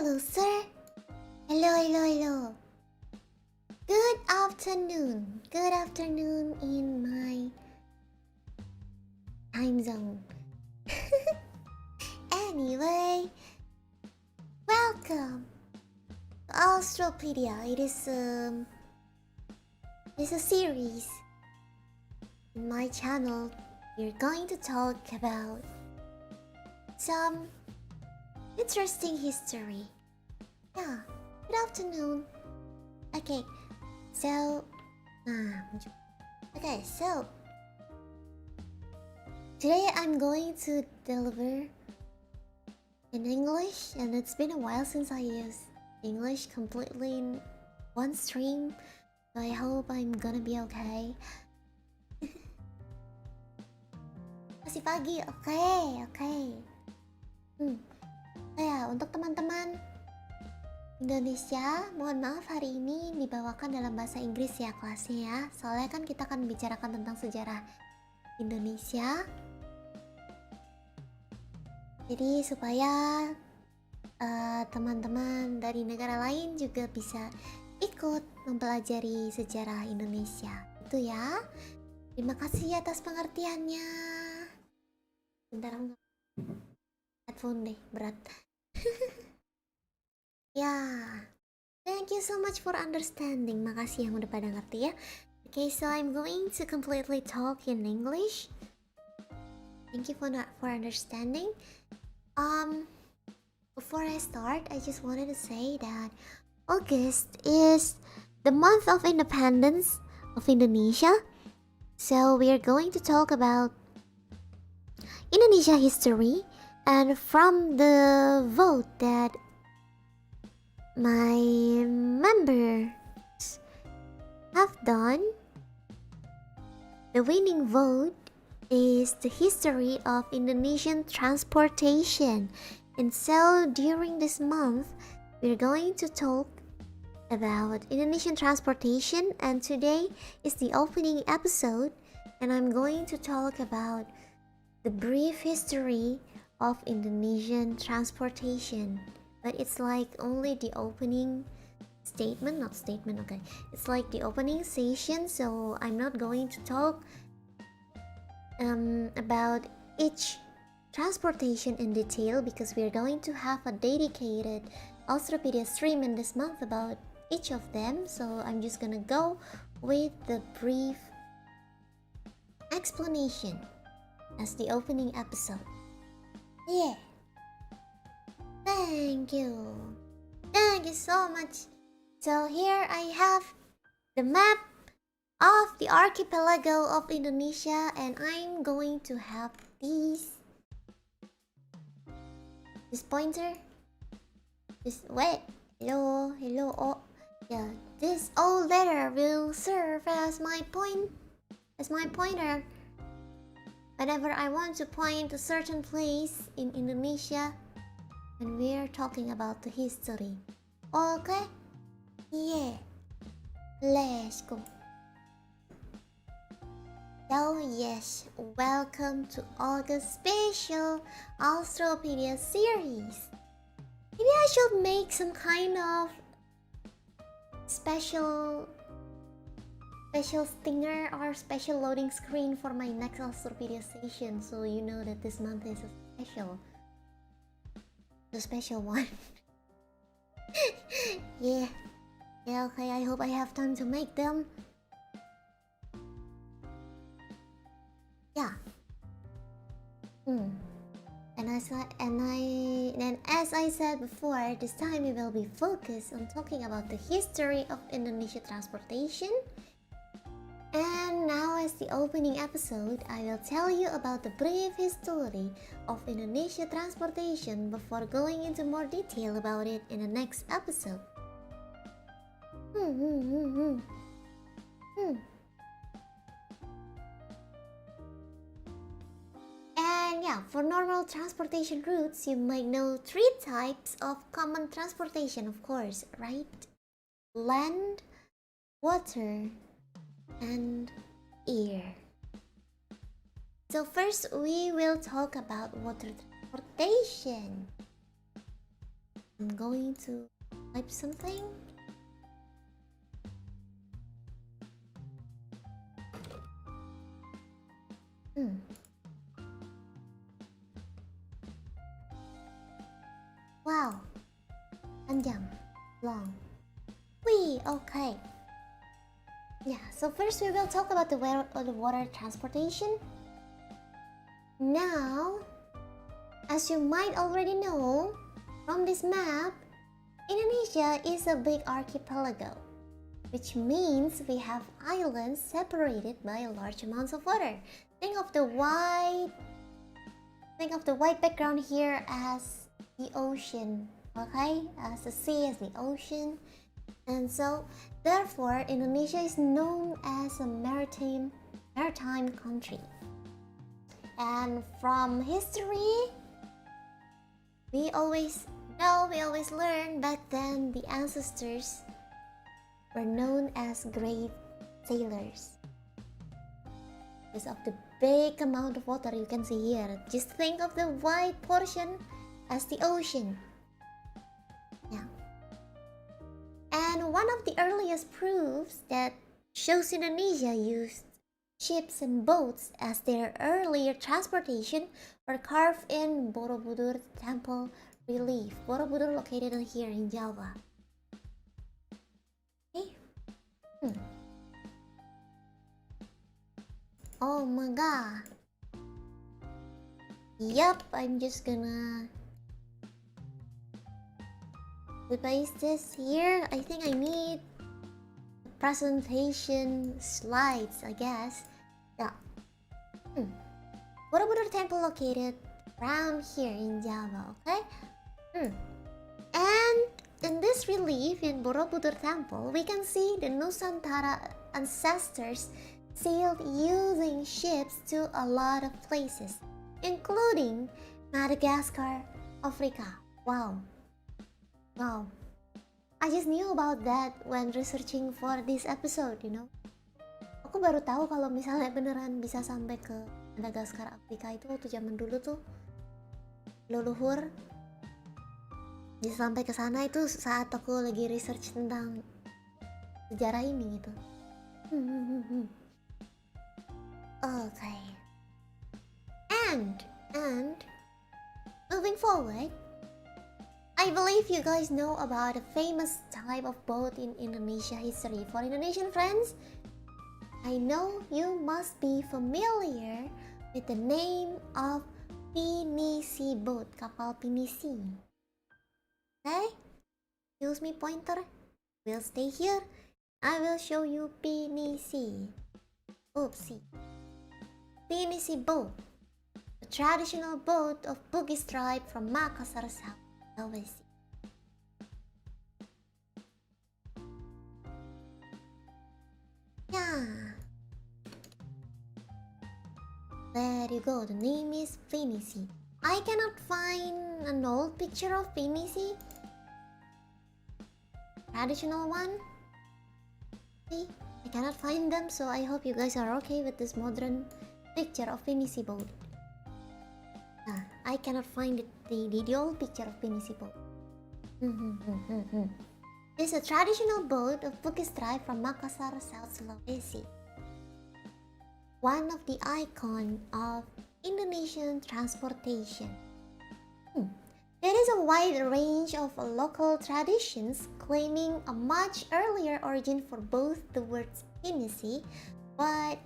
Hello, sir. Hello. Good afternoon. Good afternoon in my time zone. Anyway, welcome to ALSTROEPEDIA. It's a series in my channel. We're going to talk about some interesting history. Yeah, good afternoon. Okay, so today I'm going to deliver in English, and it's been a while since I used English completely in one stream, so I hope I'm gonna be okay. Masih pagi, okay. Ya, untuk teman-teman Indonesia, mohon maaf hari ini dibawakan dalam bahasa Inggris ya kelasnya ya. Soalnya kan kita akan bicarakan tentang sejarah Indonesia. Jadi supaya teman-teman dari negara lain juga bisa ikut mempelajari sejarah Indonesia. Itu ya. Terima kasih atas pengertiannya. Bentar, headphone deh, berat. Yeah, thank you so much for understanding. Makasih yang udah pada ngerti ya. Okay, so I'm going to completely talk in English. Thank you for understanding. Before I start, I just wanted to say that August is the month of independence of Indonesia. So we are going to talk about Indonesia history, and from the vote that my members have done, the winning vote is the history of Indonesian transportation. And so during this month, we're going to talk about Indonesian transportation, and today is the opening episode, and I'm going to talk about the brief history of Indonesian transportation. But it's like only the opening statement, not statement, okay. It's like the opening session, so I'm not going to talk about each transportation in detail, because we're going to have a dedicated Alstroepedia stream in this month about each of them. So I'm just gonna go with the brief explanation as the opening episode. Yeah. Thank you so much. So here I have the map of the archipelago of Indonesia, and I'm going to have this pointer. Hello. Oh, yeah. This O letter will serve as my pointer whenever I want to point to a certain place in Indonesia. And we're talking about the history. Okay? Yeah. Let's go. So yes, welcome to August special Alstroepedia series. Maybe I should make some kind of special stinger or special loading screen for my next Alstroepedia session, so you know that this month is a special one. Yeah, okay, I hope I have time to make them. Yeah. And as I said before, this time we will be focused on talking about the history of Indonesia transportation. And now, as the opening episode, I will tell you about the brief history of Indonesia transportation before going into more detail about it in the next episode. And yeah, for normal transportation routes, you might know 3 types of common transportation, of course, right? Land, water, and air. So first we will talk about water transportation. I'm going to type something. Wow. Panjang. Long. Wee, okay. Yeah, so first we will talk about the water transportation. Now, as you might already know from this map, Indonesia is a big archipelago, which means we have islands separated by large amounts of water. Think of the white background here as the ocean, okay? As the sea, as the ocean. And so, therefore, Indonesia is known as a maritime country. And from history, we always learn back then the ancestors were known as great sailors. Because of the big amount of water you can see here. Just think of the white portion as the ocean. Yeah. And one of the earliest proofs that shows Indonesia used ships and boats as their earlier transportation were carved in Borobudur temple relief. Borobudur located here in Java. Okay. Oh my god. Yup, I'm just gonna paste this here. I think I need presentation slides, I guess. Yeah. Borobudur temple located around here in Java, okay? And in this relief in Borobudur temple, we can see the Nusantara ancestors sailed using ships to a lot of places, including Madagascar, Africa. Wow. I just knew about that when researching for this episode, you know. Aku baru tahu kalau misalnya beneran bisa sampai ke Madagaskar, Afrika itu waktu zaman dulu tuh leluhur bisa sampai ke sana itu saat aku lagi research tentang sejarah ini gitu. Okay. And moving forward, I believe you guys know about a famous type of boat in Indonesia history. For Indonesian friends, I know you must be familiar with the name of pinisi boat, kapal pinisi. Okay? Use me pointer. We'll stay here. I will show you pinisi. Oopsie. Pinisi boat, a traditional boat of Bugis tribe from Makassar, South Sulawesi. Yeah. There you go, the name is Pinisi. I cannot find an old picture of Pinisi. Traditional one. See, I cannot find them, so I hope you guys are okay with this modern picture of Pinisi boat. I cannot find the old picture of Pinisi boat. It's a traditional boat of Bugis tribe from Makassar, South Sulawesi. One of the icon of Indonesian transportation. There is a wide range of local traditions claiming a much earlier origin for both the words Pinisi, but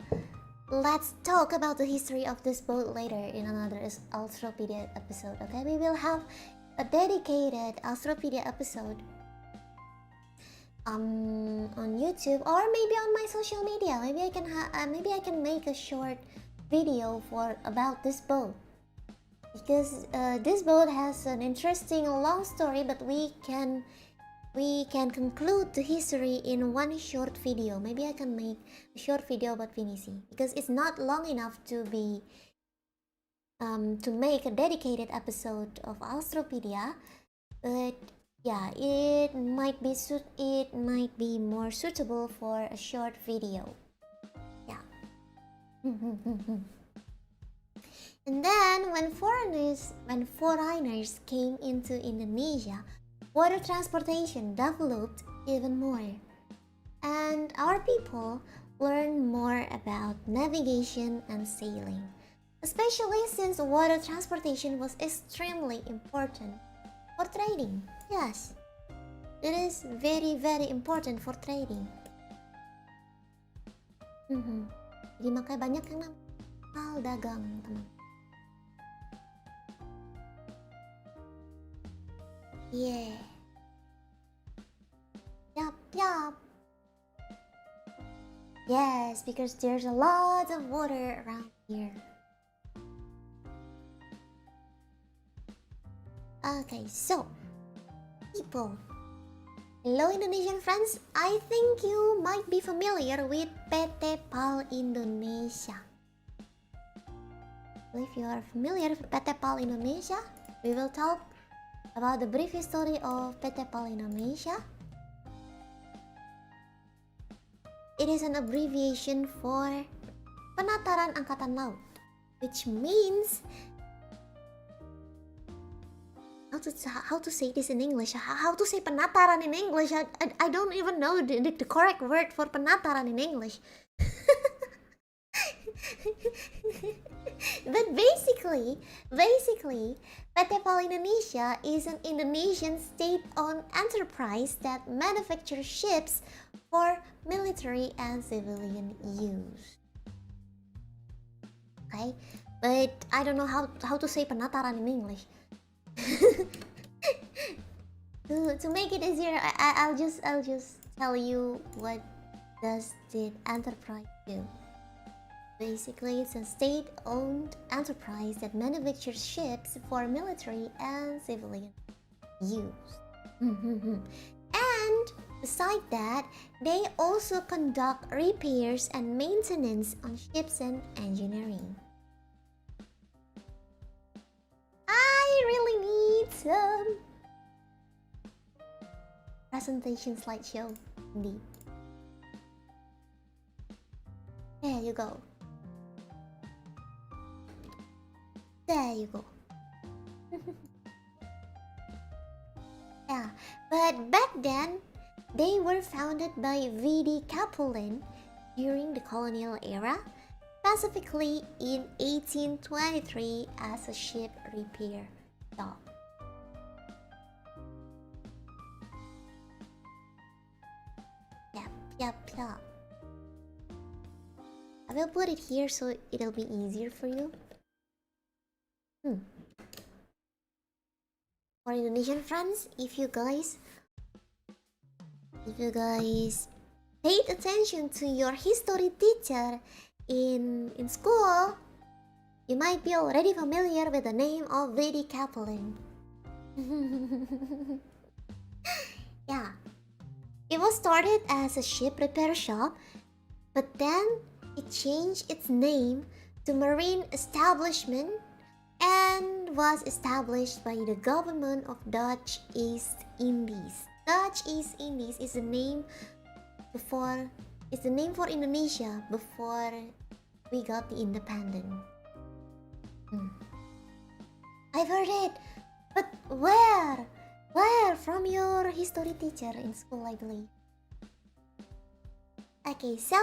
let's talk about the history of this boat later in another Alstroepedia episode, okay? We will have a dedicated Alstroepedia episode on YouTube or maybe on my social media. Maybe I can make a short video about this boat, because this boat has an interesting long story, but we can conclude the history in one short video. Maybe I can make a short video about Pinisi, because it's not long enough to be to make a dedicated episode of Alstroepedia, but yeah, it might be more suitable for a short video. Yeah. And then when foreigners came into Indonesia, water transportation developed even more, and our people learned more about navigation and sailing, especially since water transportation was extremely important for trading. Yes, it is very important for trading. Jadi makanya banyak yang namanya dagang, teman. Yeah. Yup. Yes, because there's a lot of water around here. Okay, so people. Hello Indonesian friends, I think you might be familiar with PT PAL Indonesia. So if you are familiar with PT PAL Indonesia, we will talk about the brief history of PT PAL Indonesia. It is an abbreviation for Penataran Angkatan Laut, which means how to say this in English? How to say penataran in English? I don't even know the correct word for penataran in English. But basically, PT PAL Indonesia is an Indonesian state-owned enterprise that manufactures ships for military and civilian use. Okay, but I don't know how to say penataran in English. To make it easier, I'll just tell you what does the enterprise do. Basically, it's a state-owned enterprise that manufactures ships for military and civilian use. And beside that, they also conduct repairs and maintenance on ships and engineering. I really need some presentation slideshow, indeed. There you go. There you go. Yeah, but back then, they were founded by V.D. Capulin during the colonial era, specifically in 1823 as a ship repair shop. Yep. I will put it here so it'll be easier for you. For Indonesian friends, if you guys paid attention to your history teacher in school, you might be already familiar with the name of V.D. Capulin. Yeah, it was started as a ship repair shop, but then it changed its name to Marine Establishment and was established by the government of Dutch East Indies. Dutch East Indies is the name for Indonesia before we got the independence. I've heard it, but where? From your history teacher in school, I believe. Okay, so,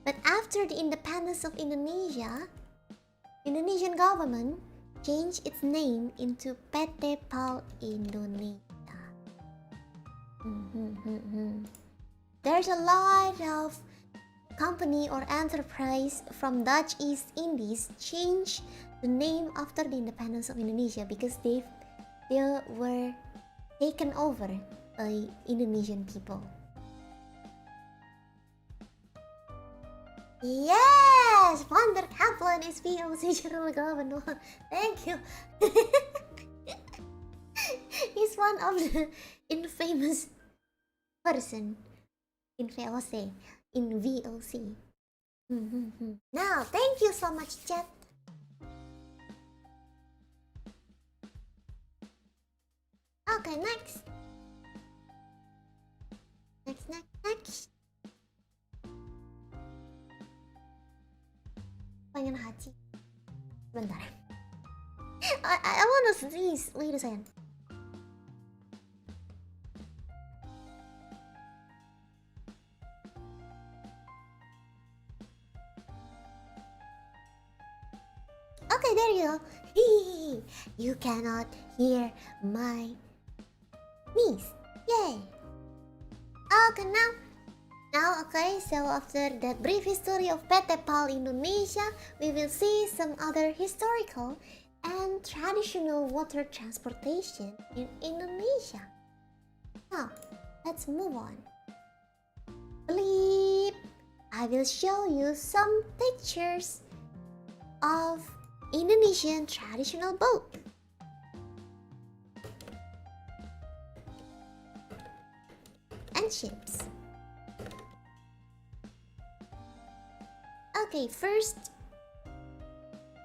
but after the independence of Indonesia, Indonesian government changed its name into PT PAL Indonesia. There's a lot of company or enterprise from Dutch East Indies changed the name after the independence of Indonesia because they were taken over by Indonesian people. Yes! Van der Kaplan is VOC General Governor. Thank you. He's one of the infamous person in VOC. Now, thank you so much, chat. Okay, next. Next. Pengen haji. Bentar. I wanna sneeze. Wait a second. Okay, there you go. You cannot hear my niece. Yay. Okay, okay, so after that brief history of PT PAL Indonesia, we will see some other historical and traditional water transportation in Indonesia. Now, let's move on. Bleep! I will show you some pictures of Indonesian traditional boat. And ships. Okay, first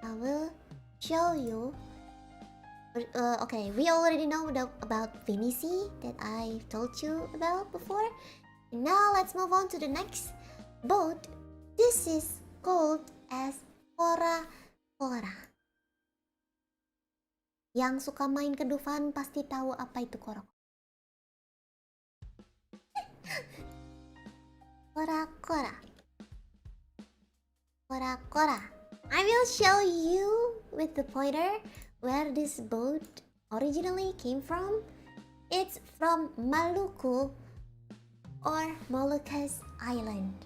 I will show you. Okay, we already know about Venisi that I told you about before. And now let's move on to the next boat. This is called as kora-kora. Yang suka main ke Dufan pasti tahu apa itu kora-kora. Kora-kora. Kora-kora. I will show you with the pointer where this boat originally came from. It's from Maluku or Moluccas Island.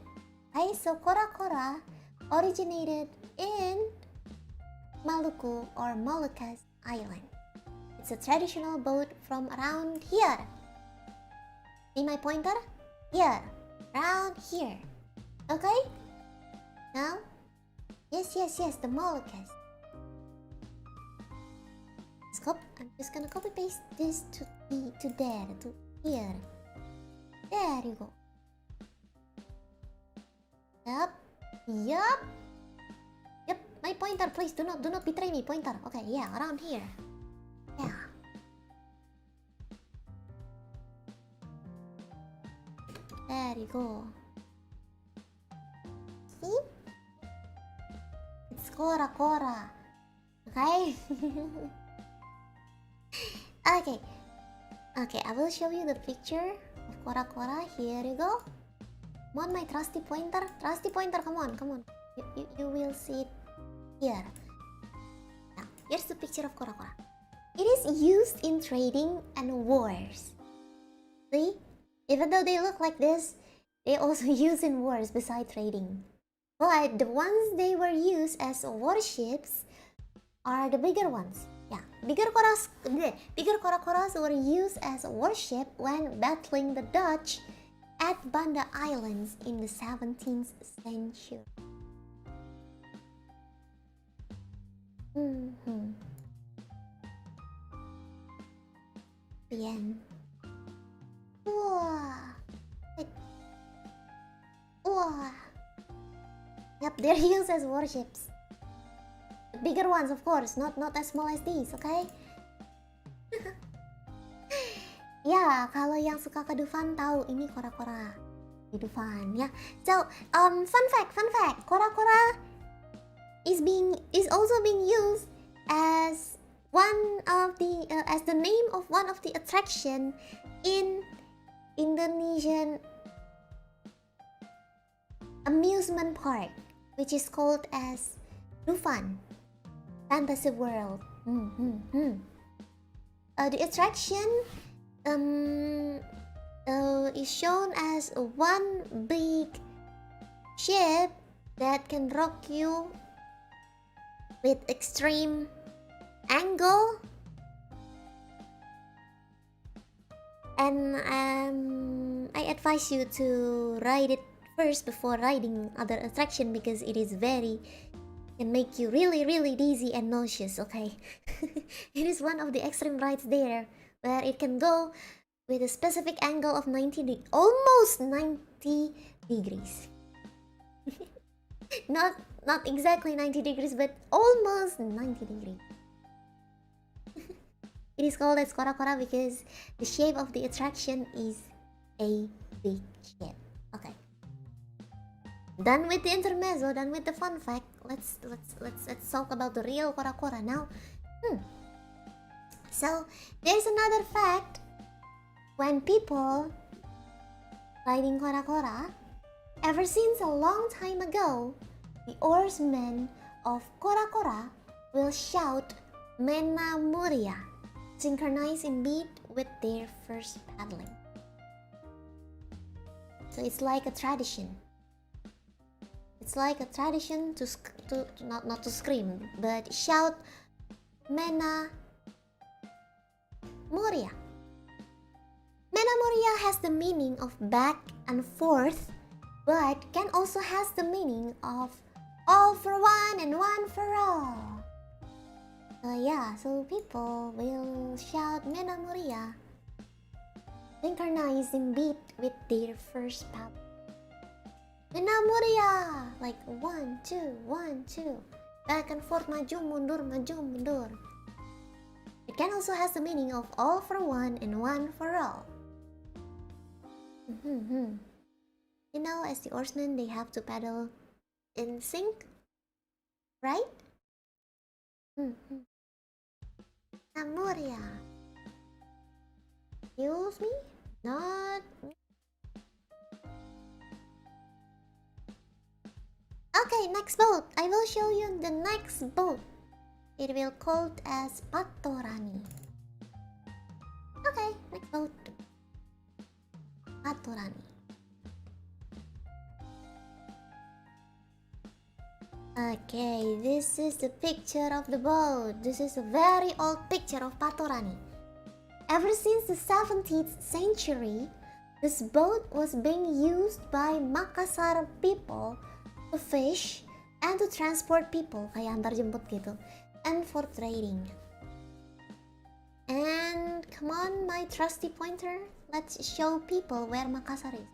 Okay, so kora-kora originated in Maluku or Moluccas Island. It's a traditional boat from around here. See my pointer? Here. Around here. Okay? Now? Yes, the Moluccas. I'm just gonna copy paste this to there, to here. There you go. Yup. My pointer, please do not betray me, pointer. Okay, yeah, around here. Yeah. There you go. See? It's kora-kora. Okay? Okay, I will show you the picture of kora-kora. Here you go. Come on, my trusty pointer. Come on. You will see it here. Now, here's the picture of kora-kora. It is used in trading and wars. See? Even though they look like this, they also use in wars beside trading. But the ones they were used as warships are the bigger ones. Yeah, bigger kora-koras were used as a warship when battling the Dutch at Banda Islands in the 17th century. The end. Yep, they're used as warships. The bigger ones, of course, not as small as these, okay? Ya, kalau yang suka ke Dufan tahu ini kora-kora di Dufan, ya. So, fun fact, kora-kora is also being used as as the name of one of the attraction in Indonesian amusement park, which is called as Dufan Fantasy World. The attraction is shown as one big ship that can rock you with extreme angle, and I advise you to ride it first before riding other attraction because it is can make you really dizzy and nauseous, okay? It is one of the extreme rides there where it can go with a specific angle of almost 90 degrees. Not exactly 90 degrees, but almost 90 degrees. It is called as kora-kora because the shape of the attraction is a big ship. Okay. Done with the intermezzo, done with the fun fact. Let's talk about the real kora-kora now. So there's another fact. When people riding kora-kora, ever since a long time ago, the oarsmen of kora-kora will shout Mena Muria, synchronized in beat with their first paddling. So it's like a tradition. It's like a tradition to not to scream, but shout Mena Muria. Mena Muria has the meaning of back and forth, but can also has the meaning of all for one and one for all. So people will shout Mena Muria, synchronizing beat with their first paddle. Mena Muria, like 1, 2, 1, 2, back and forth, maju mundur, maju mundur. It can also has the meaning of all for one and one for all. You know, as the oarsmen, they have to paddle in sync, right? Namuria. Excuse me? Not me. Okay, next boat. I will show you the next boat. It will called as Patorani. Okay, next boat. Patorani. Okay, this is the picture of the boat. This is a very old picture of Patorani. Ever since the 17th century, this boat was being used by Makassar people to fish and to transport people, kayak antar jemput gitu, and for trading. And come on, my trusty pointer, let's show people where Makassar is.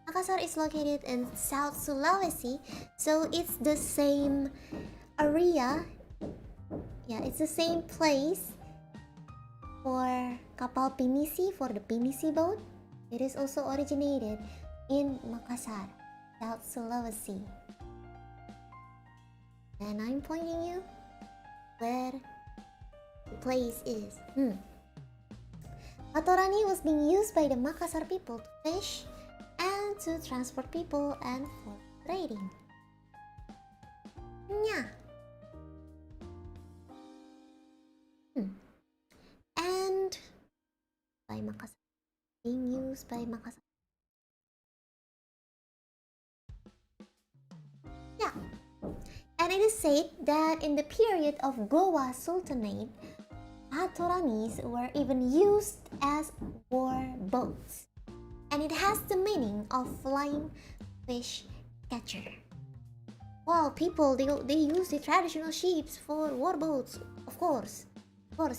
Makassar is located in South Sulawesi, so it's the same area. Yeah, it's the same place for kapal pinisi, for the pinisi boat. It is also originated in Makassar, South Sulawesi. And I'm pointing you where the place is. Patorani was being used by the Makassar people to fish and to transport people and for trading. Yeah. And by Makassar, being used by Makassar. Yeah. And it is said that in the period of Goa Sultanate, Patoranis were even used as war boats. And it has the meaning of flying fish catcher. Wow, people, they use the traditional ships for war boats. Of course,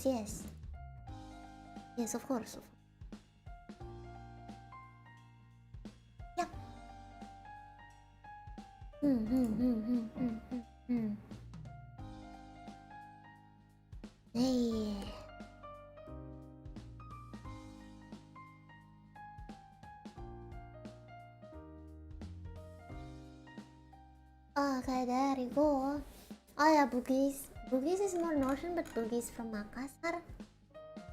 yes. Yes, of course. Yep. Hey. Okay, there you go. Oh yeah, Bugis. Bugis is more northern, but Bugis from Makassar.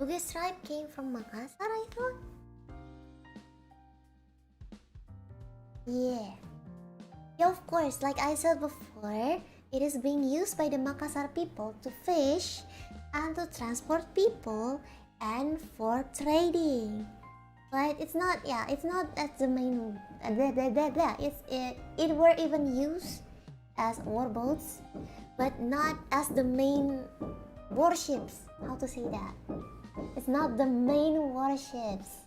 Bugis tribe came from Makassar, I thought. Yeah. Yeah, of course, like I said before, it is being used by the Makassar people to fish and to transport people and for trading. But it's not as the main it were even used as war boats, but not as the main warships. How to say that? It's not the main warships.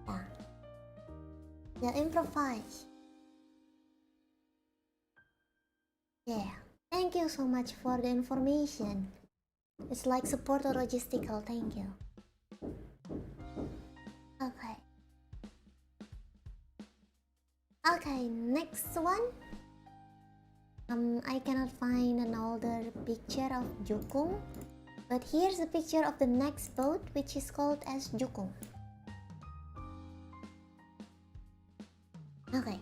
Yeah. They improvise. Yeah. Thank you so much for the information. It's like support or logistical. Thank you. Okay. Okay, next one. I cannot find an older picture of Jukung, but here's a picture of the next boat, which is called as Jukung. Okay.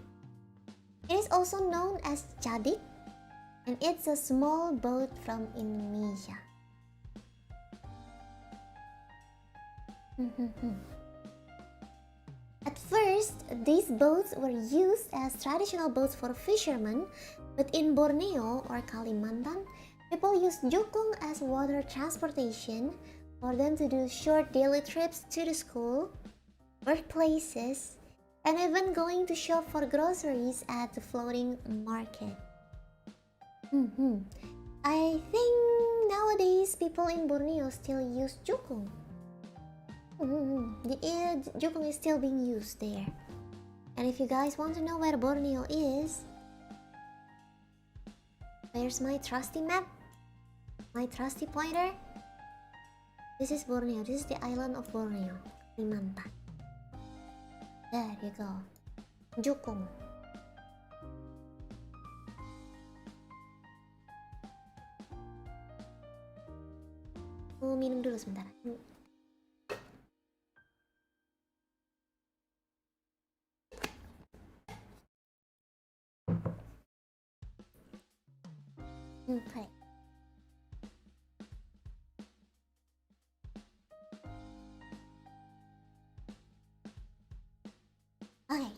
It is also known as Cadik, and it's a small boat from Indonesia. At first, these boats were used as traditional boats for fishermen, but in Borneo or Kalimantan, People use jukung as water transportation for them to do short daily trips to the school, workplaces, and even going to shop for groceries at the floating market. I think nowadays people in Borneo still use jukung. The jukung is still being used there. And if you guys want to know where Borneo is, where's my trusty map? My trusty pointer? This is Borneo. This is the island of Borneo, Kalimantan. There you go. Jukung. Minum dulu sebentar. Okay. Okay.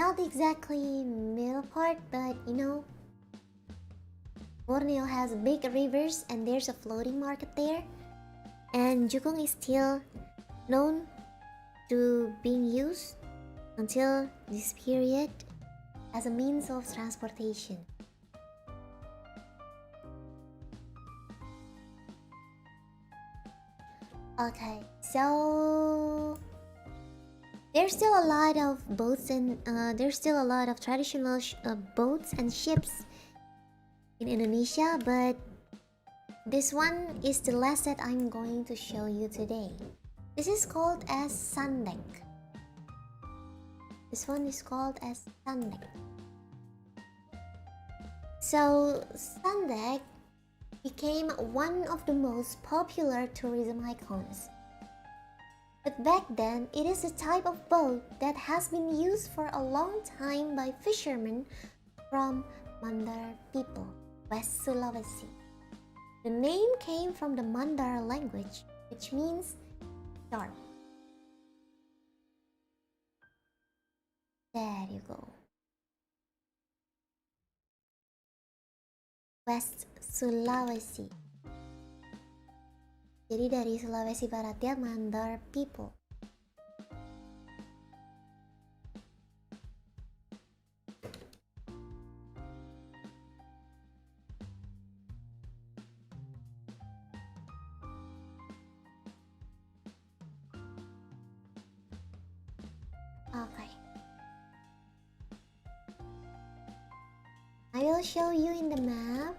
Not exactly middle part, but you know, Borneo has big rivers and there's a floating market there. And jukung is still known to being used until this period as a means of transportation. Okay, so there's still a lot of boats and there's still a lot of traditional boats and ships in Indonesia, but this one is the last that I'm going to show you today. This is called as sandek. This one is called as sandek. So sandek became one of the most popular tourism icons. But back then, it is a type of boat that has been used for a long time by fishermen from Mandar people, West Sulawesi. The name came from the Mandar language, which means sharp. There you go. West Sulawesi. Jadi dari Sulawesi Barat ya, Mandar people. Okay. I will show you in the map.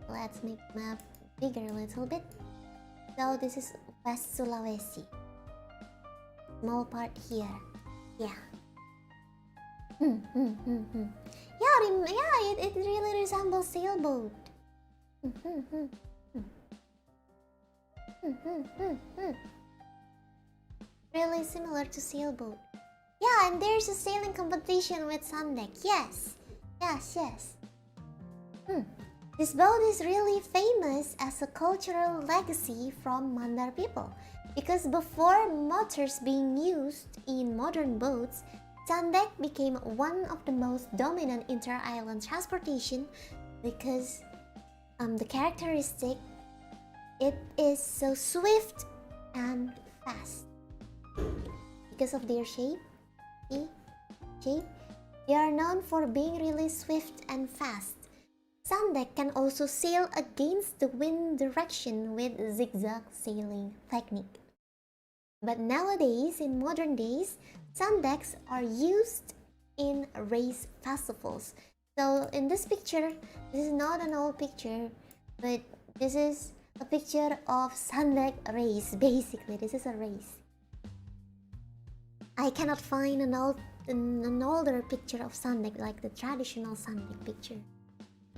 Let's make the map bigger a little bit. So this is West Sulawesi. Small part here. Yeah. Yeah, it really resembles sailboat. Really similar to sailboat. Yeah, and there's a sailing competition with sandek. Yes. This boat is really famous as a cultural legacy from Mandar people, because before motors being used in modern boats, sandek became one of the most dominant inter-island transportation because the characteristic, it is so swift and fast. Because of their shape, they are known for being really swift and fast. Sandek can also sail against the wind direction with zigzag sailing technique. But nowadays, in modern days, sandeks are used in race festivals. So in this picture, this is not an old picture, but this is a picture of sandek race. Basically, this is a race. I cannot find an older picture of sandek, like the traditional sandek picture.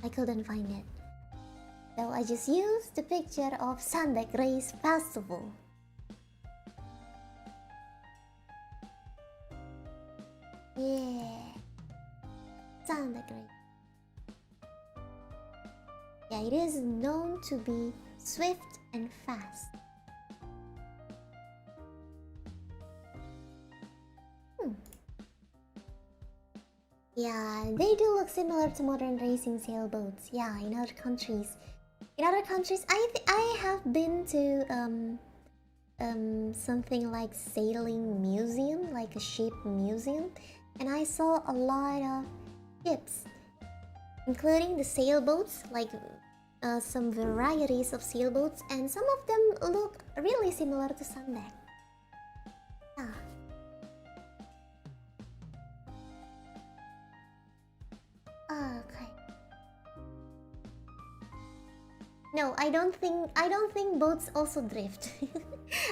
I couldn't find it. So I just used the picture of sandek race festival. Yeah, sandek race. Yeah, it is known to be swift and fast. Yeah, they do look similar to modern racing sailboats. Yeah, in other countries. In other countries, I have been to something like sailing museum, like a ship museum, and I saw a lot of ships, including the sailboats, like some varieties of sailboats, and some of them look really similar to sundeck. Yeah. Okay. No, I don't think boats also drift.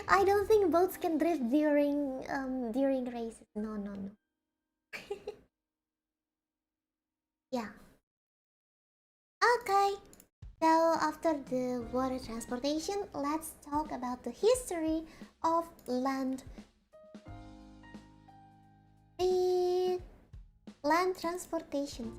I don't think boats can drift during races. No, no, no. Yeah. Okay. So after the water transportation, let's talk about the history of land transportation.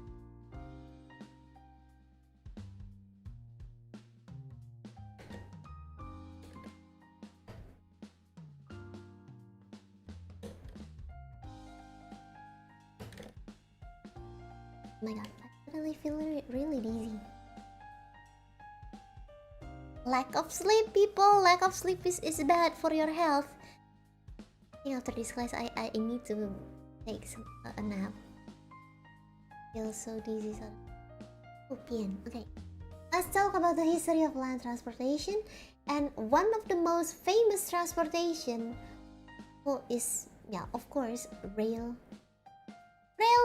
Oh my god, I suddenly feel really dizzy. Lack of sleep, people. Lack of sleep is bad for your health. I think after this class, I need to take a nap. I feel so dizzy. So okay. Let's talk about the history of land transportation, and one of the most famous transportation is, yeah, of course, rail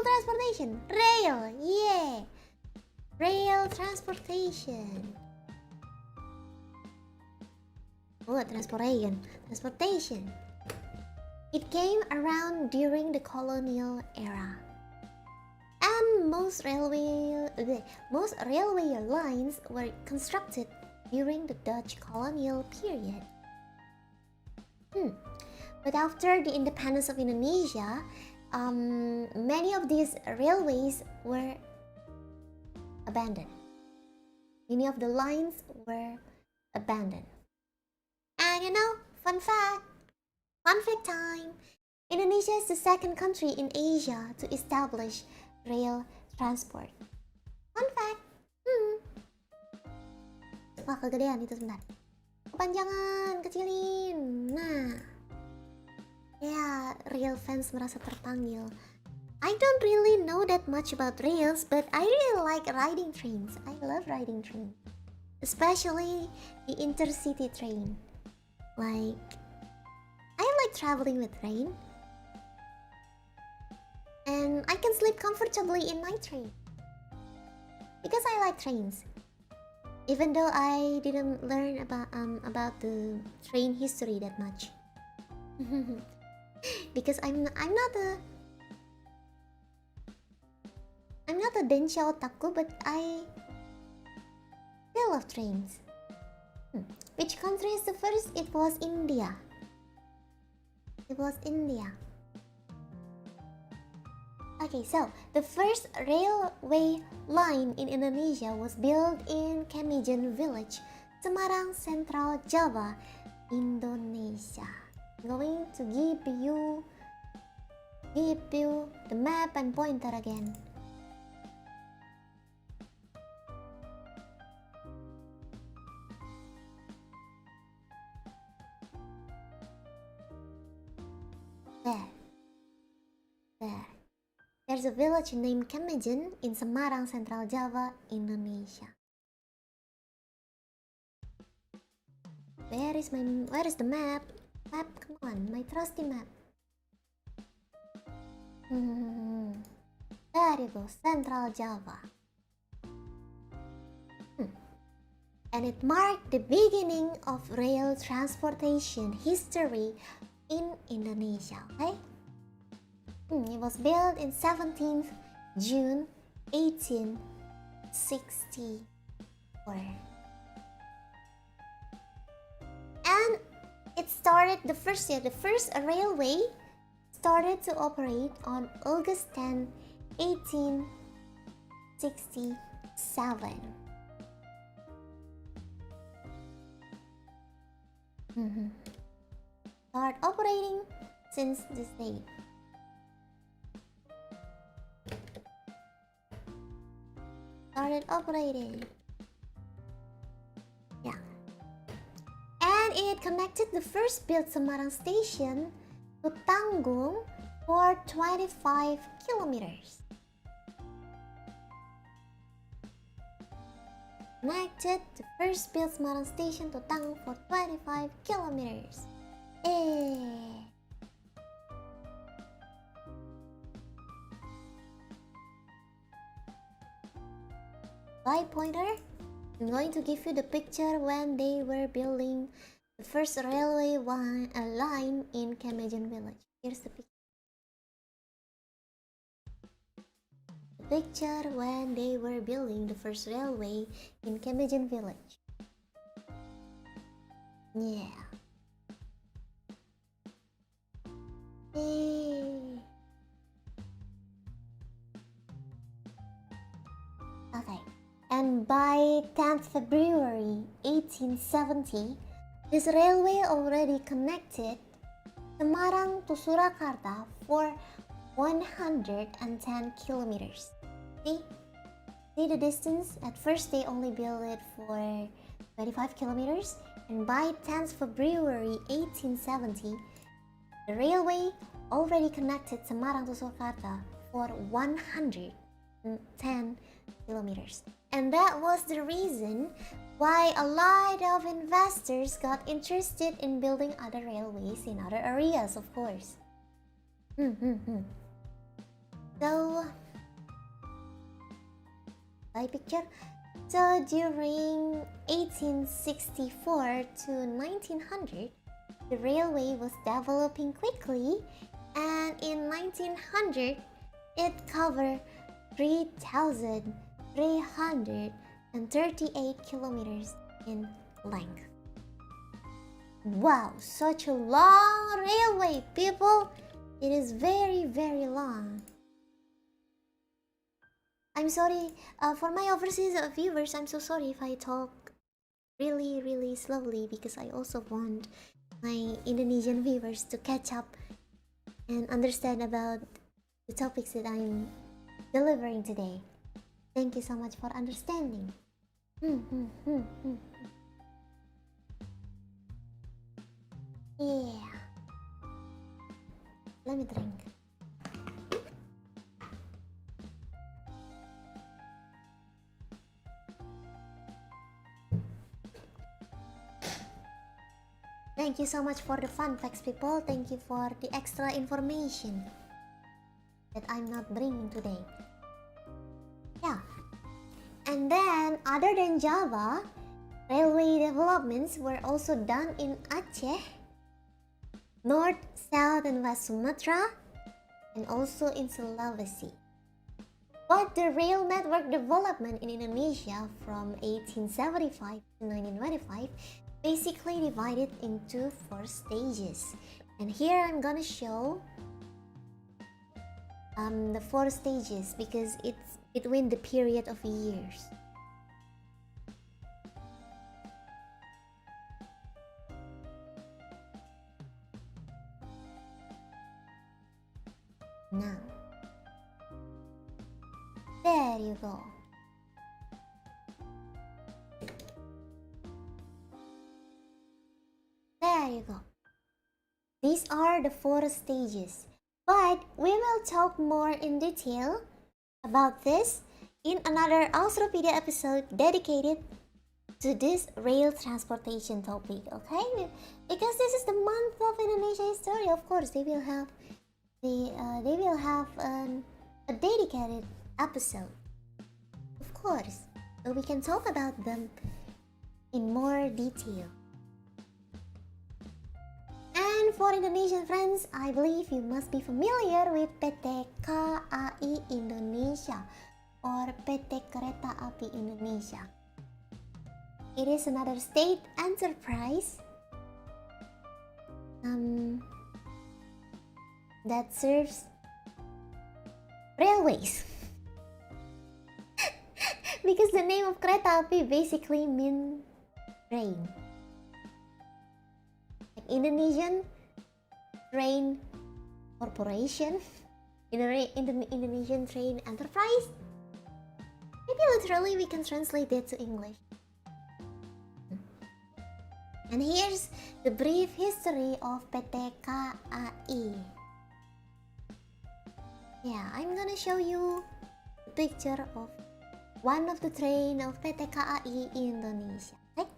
transportation. Yeah, rail transportation. Oh, transportation. It came around during the colonial era, and most railway lines were constructed during the Dutch colonial period. But after the independence of Indonesia, many of these railways were abandoned. Many of the lines were abandoned. And you know, fun fact time, Indonesia is the second country in Asia to establish rail transport. Fun fact. Wah, kegedean itu sebentar. Kepanjangan, kecilin. Nah. Ya, rail fans merasa terpanggil. I don't really know that much about rails, but I really like riding trains. I love riding trains. Especially the intercity train. Like, I like traveling with train. And I can sleep comfortably in my train. Because I like trains. Even though I didn't learn about the train history that much. Because I'm not a densha otaku, but I still love trains. Which country is the first? It was India. Okay, so the first railway line in Indonesia was built in Kemijen village, Semarang, Central Java, Indonesia. I'm going to give you the map and pointer again. There. There's a village named Kemijen in Semarang, Central Java, Indonesia. Where is the map? Map, come on, my trusty map. There you go, Central Java. And it marked the beginning of rail transportation history in Indonesia, okay? It was built in 17th June 1864. And it started, the first railway started to operate on August 10, 1867. Start operating since this date. started operating. Yeah. And it connected the first built Semarang station to Tanggung for 25 kilometers. Connected the first built Semarang station to Tanggung for 25 kilometers. By pointer, I'm going to give you the picture when they were building the first railway line in Kemejen village. Here's the picture. The picture when they were building the first railway in Kemejen village. Yeah. Okay. And by 10th February 1870, this railway already connected Semarang to Surakarta for 110 kilometers. See the distance? At first they only built it for 25 kilometers, and by 10th February 1870, the railway already connected Semarang to Surakarta for 110 kilometers. And that was the reason why a lot of investors got interested in building other railways in other areas, of course. So, by picture. So during 1864 to 1900, the railway was developing quickly, and in 1900, it covered 3,338 kilometers in length. Wow, such a long railway, people! It is very, very long. I'm sorry, for my overseas viewers, I'm so sorry if I talk really, really slowly, because I also want my Indonesian viewers to catch up and understand about the topics that I'm delivering today. Thank you so much for understanding. Yeah. Let me drink. Thank you so much for the fun facts, people. Thank you for the extra information that I'm not bringing today. Yeah. And then, other than Java, railway developments were also done in Aceh, North, South, and West Sumatra, and also in Sulawesi. But the rail network development in Indonesia from 1875 to 1925 basically divided into 4 stages. And here I'm gonna show the 4 stages because it's between the period of years. Now, there you go. There you go. These are the 4 stages, but we will talk more in detail about this in another Alstroepedia episode dedicated to this rail transportation topic, okay? Because this is the month of Indonesia history. Of course, they will have a dedicated episode, of course, so we can talk about them in more detail. And for Indonesian friends, I believe you must be familiar with PT KAI Indonesia or PT Kereta Api Indonesia. It is another state enterprise that serves railways. Because the name of Kereta Api basically means train. Like Indonesian Train Corporation, Indonesian Train Enterprise. Maybe literally we can translate that to English. And here's the brief history of PT KAI. Yeah, I'm gonna show you a picture of one of the train of PT KAI in Indonesia. Okay?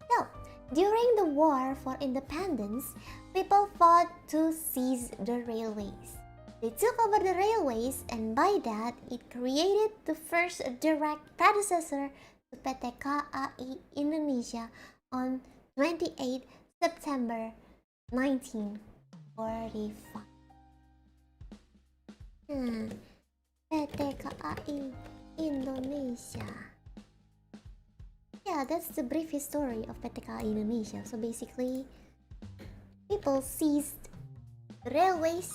So, during the War for Independence, people fought to seize the railways. They took over the railways, and by that, it created the first direct predecessor to PT KAI Indonesia on 28 September 1945. PT KAI Indonesia. Yeah, that's the brief history of PT KAI Indonesia. So basically, people seized the railways.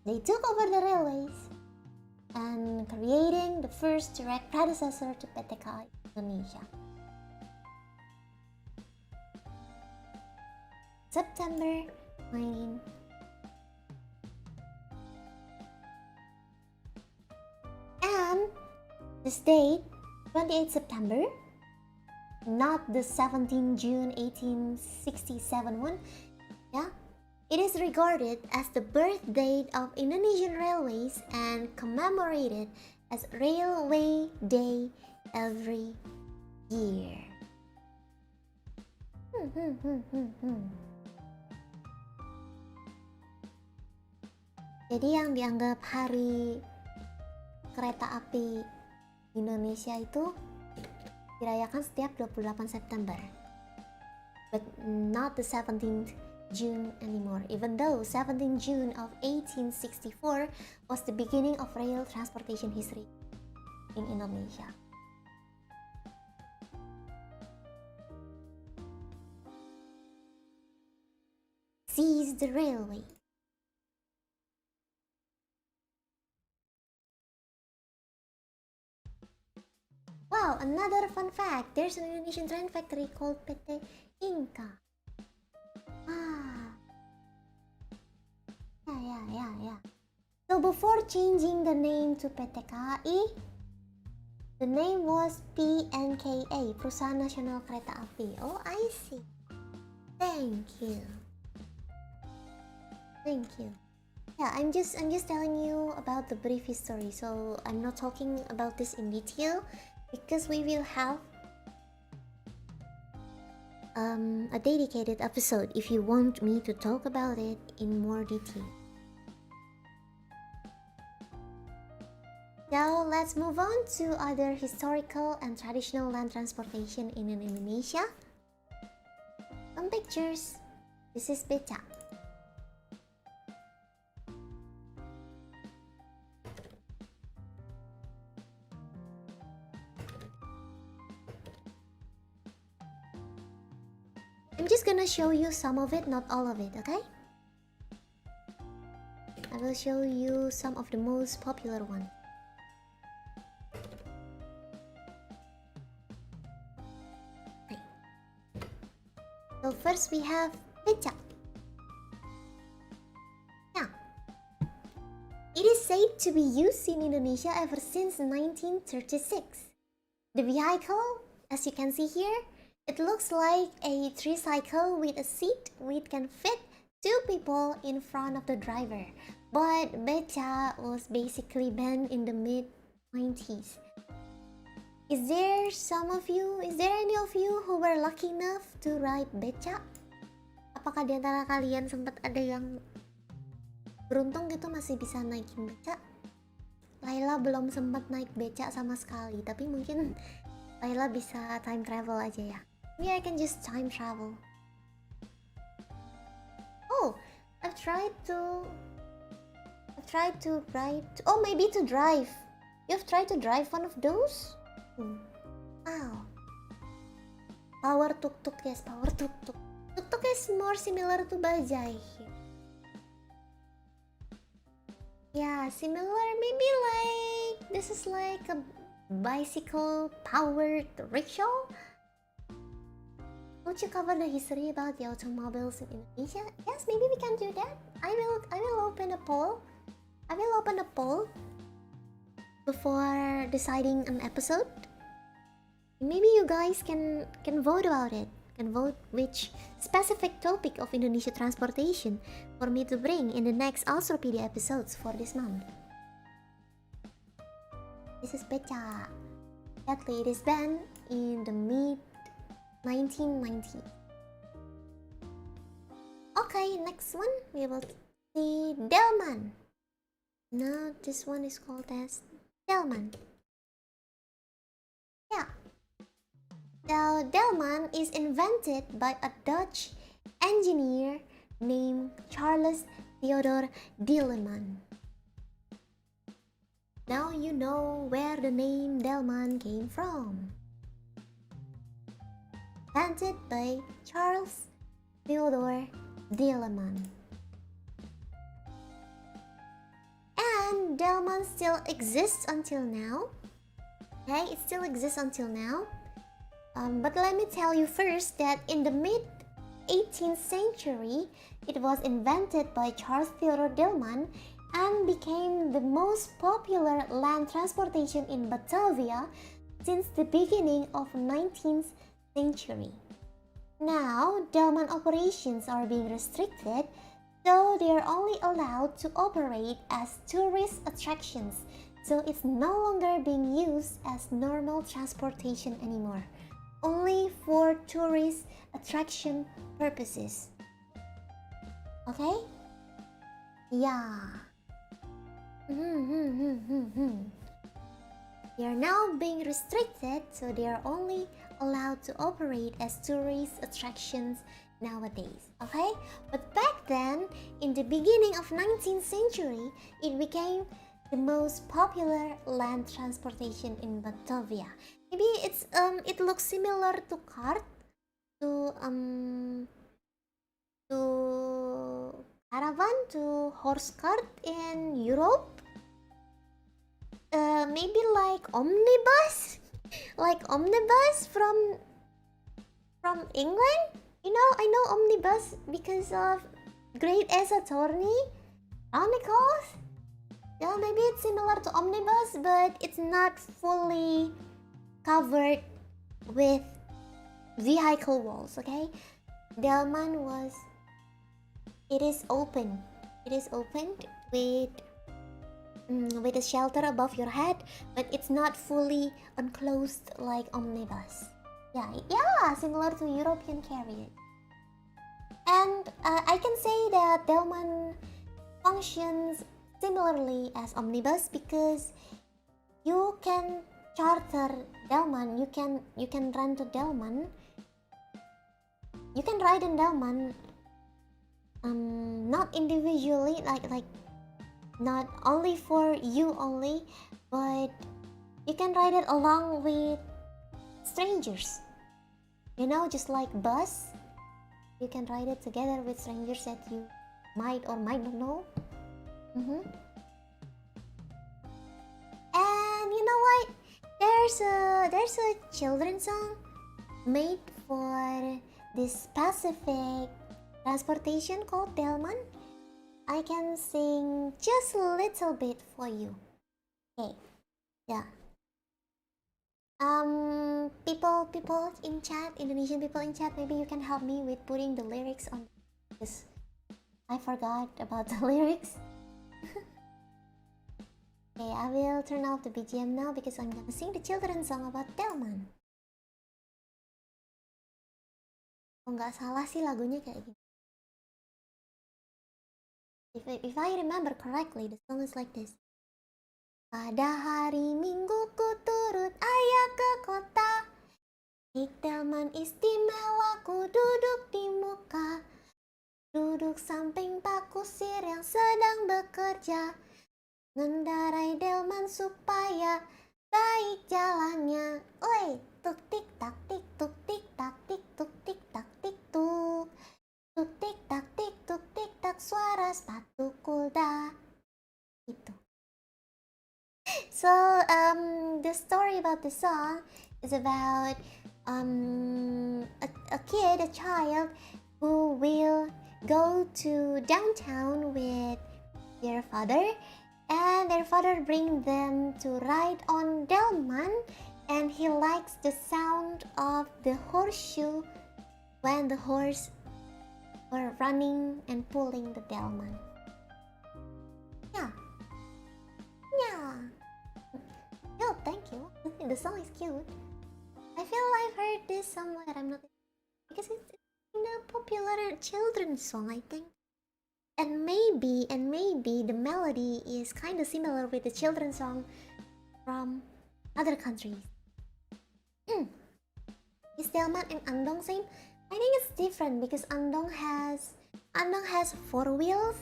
They took over the railways and creating the first direct predecessor to PT KAI Indonesia. September 19. And this date, 28 September, not the 17 June 1867 one, yeah, it is regarded as the birth date of Indonesian Railways and commemorated as Railway Day every year. Jadi yang dianggap hari kereta api Indonesia itu dirayakan setiap 28 September. But not the 17th June anymore, even though 17th June of 1864 was the beginning of rail transportation history in Indonesia. Seize the railway. Wow, another fun fact. There's an Indonesian train factory called PT Inka. Yeah. So before changing the name to PT KAI, the name was PNKA, Perusahaan Nasional Kereta Api. Oh, I see. Thank you. Yeah, I'm just telling you about the brief history. So I'm not talking about this in detail because we will have a dedicated episode if you want me to talk about it in more detail. Now let's move on to other historical and traditional land transportation in Indonesia. Some pictures. This is beca. I'm just gonna show you some of it, not all of it, okay? I will show you some of the most popular ones. Okay. So first we have beca. Now, it is said to be used in Indonesia ever since 1936. The vehicle, as you can see here, it looks like a tricycle with a seat which can fit 2 people in front of the driver. But beca was basically banned in the mid-90s. Is there any of you who were lucky enough to ride beca? Apakah di antara kalian sempat ada yang beruntung gitu masih bisa naikin beca? Layla belum sempat naik beca sama sekali, tapi mungkin Layla bisa time travel aja ya. Maybe I can just time travel. Oh, I've tried to ride. Oh, maybe to drive. You've tried to drive one of those? Wow. Power tuk-tuk, yes, power tuk-tuk. Tuk-tuk is more similar to bajai here. Yeah, similar. Maybe like this is like a bicycle powered rickshaw. Would you cover the history about the automobiles in Indonesia? Yes, maybe we can do that. I will open a poll. before deciding an episode? Maybe you guys can vote about it. Can vote which specific topic of Indonesia transportation for me to bring in the next Alstroepedia episodes for this month. This is Beca. Exactly, it is banned in the mid 1990s. Okay, next one we will see Delman. Now this one is called as Delman. Yeah. So Delman is invented by a Dutch engineer named Charles Theodor Delman. Now you know where the name Delman came from. Invented by Charles Theodor Delman. And Delman still exists until now. Okay, it still exists until now. But let me tell you first that in the mid 18th century, it was invented by Charles Theodor Delman and became the most popular land transportation in Batavia since the beginning of 19th century. Now, Delman operations are being restricted, so they are only allowed to operate as tourist attractions, so it's no longer being used as normal transportation anymore, only for tourist attraction purposes. Okay? Yeah. They are now being restricted, so they are only allowed to operate as tourist attractions nowadays. Okay? But back then, in the beginning of 19th century, it became the most popular land transportation in Batavia. Maybe it looks similar to cart, to caravan, to horse cart in Europe. Maybe like omnibus, like omnibus from England. You know, I know omnibus because of Great Ace Attorney Chronicles. Yeah, maybe it's similar to omnibus, but it's not fully covered with vehicle walls. Okay, Delman was. It is open. It is opened with a shelter above your head, but it's not fully enclosed like omnibus. Yeah, similar to European carriage. And I can say that Delman functions similarly as omnibus because you can charter Delman. You can rent to Delman. You can ride in Delman. Not individually, like not only for you only, but you can ride it along with strangers. You know, just like bus, you can ride it together with strangers that you might or might not know. And you know what? There's a children's song made for this specific transportation called Delman. I can sing just a little bit for you. Okay, yeah. People in chat, Indonesian people in chat, maybe you can help me with putting the lyrics on this. I forgot about the lyrics. Okay, I will turn off the BGM now because I'm gonna sing the children's song about Delman. Oh, nggak salah sih lagunya kayak gini. If I remember correctly, the song is like this. Pada hari Minggu ku turut ayah ke kota. Naik Delman istimewa ku duduk di muka. Duduk samping Pak Kusir yang sedang bekerja. Mengendarai Delman supaya baik jalannya. Oi, tuk tik tak tik tuk tik tak tik tuk tik tak tik tuk. Tuk tik tak tik tuk tik tak suara sepatu kuda. Itu. So the story about the song is about a kid, a child who will go to downtown with their father, and their father bring them to ride on delman, and he likes the sound of the horseshoe when the horse were running and pulling the delman. Yeah. Yeah. Oh, thank you. The song is cute. I feel I've heard this somewhere. I'm not, because it's a popular children's song, I think. And maybe the melody is kind of similar with the children's song from other countries. Is Delman and Andong same? I think it's different because Andong has 4 wheels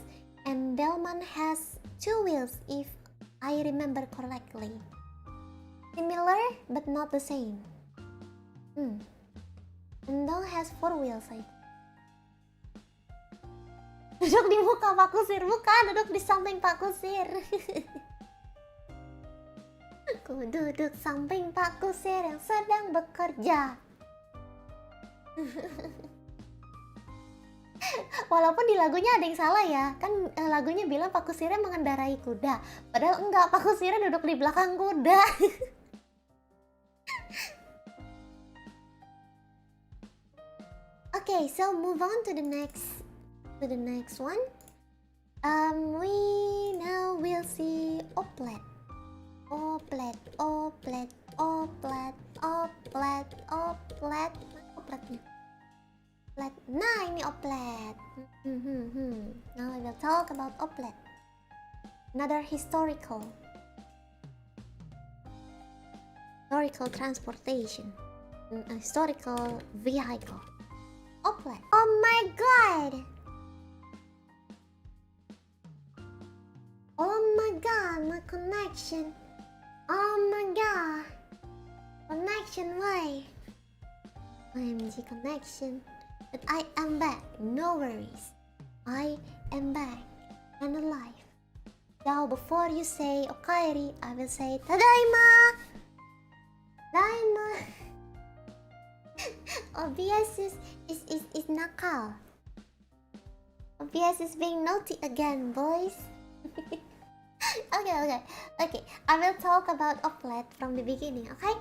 and Delman has 2 wheels, if I remember correctly. Similar but not the same. Andong has 4 wheels, I think. Duduk di muka Pak Kusir, bukan, duduk di samping Pak Kusir. Aku duduk samping Pak Kusir yang sedang bekerja. Walaupun di lagunya ada yang salah ya, kan lagunya bilang Pak Kusirnya mengendarai kuda, padahal enggak, Pak Kusirnya duduk di belakang kuda. Okay, so move on to the next one. We now will see oplet. Nah, ini oplet. Now we will talk about oplet. Another historical transportation, a historical vehicle. Oplet. Oh my god! Oh my god, my connection. Oh my god. Connection, why? OMG connection. But I am back, no worries. I am back and alive. Now before you say Okaeri, I will say Tadaima! Tadaima! OBS is nakal. OBS is being naughty again, boys. Okay. I will talk about oplet from the beginning, okay?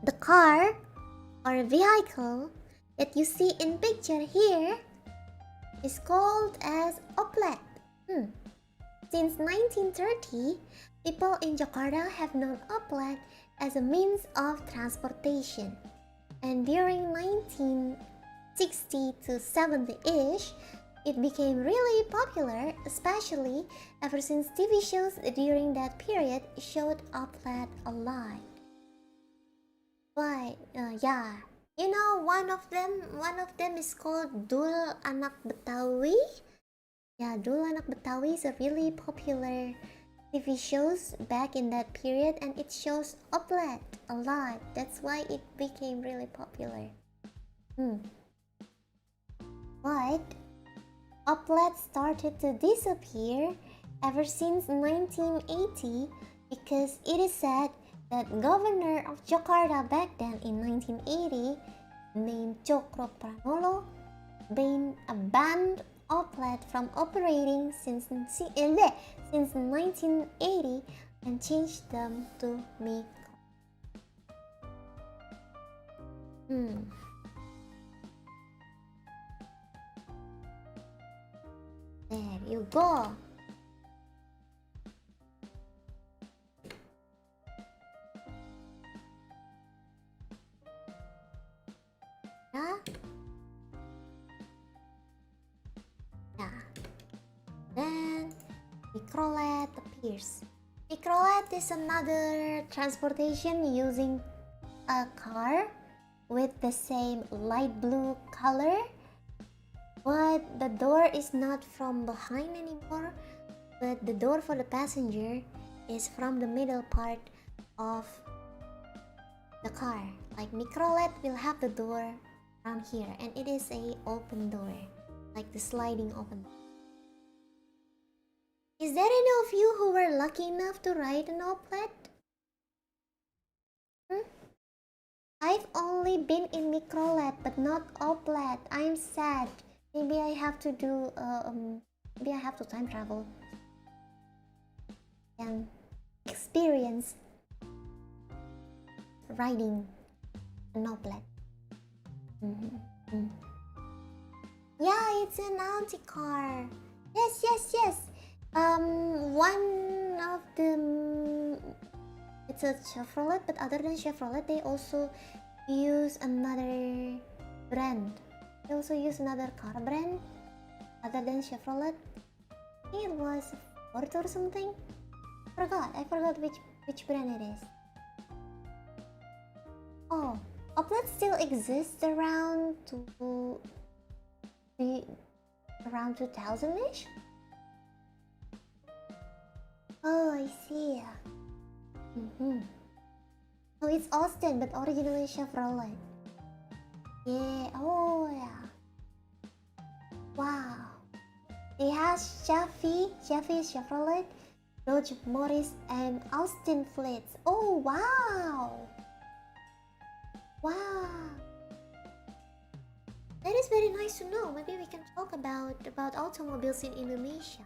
The car or vehicle that you see in picture here is called as oplet. Since 1930, people in Jakarta have known oplet as a means of transportation. And during 1960 to 70-ish, it became really popular, especially ever since TV shows during that period showed oplet a lot. But yeah, you know, one of them is called Dul Anak Betawi. Yeah, Dul Anak Betawi is a really popular TV shows back in that period, and it shows oplet a lot. That's why it became really popular. But oplet started to disappear ever since 1980 because it is said that governor of Jakarta back then in 1980, named Cokro Pranolo, banned oplet from operating since 1980 and changed them to micro. There you go. Then microlet appears. Microlet is another transportation using a car with the same light blue color, but the door is not from behind anymore, but the door for the passenger is from the middle part of the car. Like microlet will have the door around here, and it is a open door, like the sliding open. Is there any of you who were lucky enough to ride an oplet? I've only been in microlet but not oplet. I'm sad Maybe I have to do maybe I have to time travel and experience riding a noblet. Yeah, it's an antique car. Yes. One of the it's a Chevrolet, but other than Chevrolet, they also use another brand. They also use another car brand other than Chevrolet. I think it was Ford or something. I forgot which brand it is. Oh, Oplet still exists around around 2000-ish? Oh, I see. Oh, it's Austin, but originally Chevrolet. Yeah, oh yeah. Wow. It has Chevy Chevrolet, Dodge Morris, and Austin fleets. Oh, wow. Wow. That is very nice to know. Maybe we can talk about automobiles in Indonesia.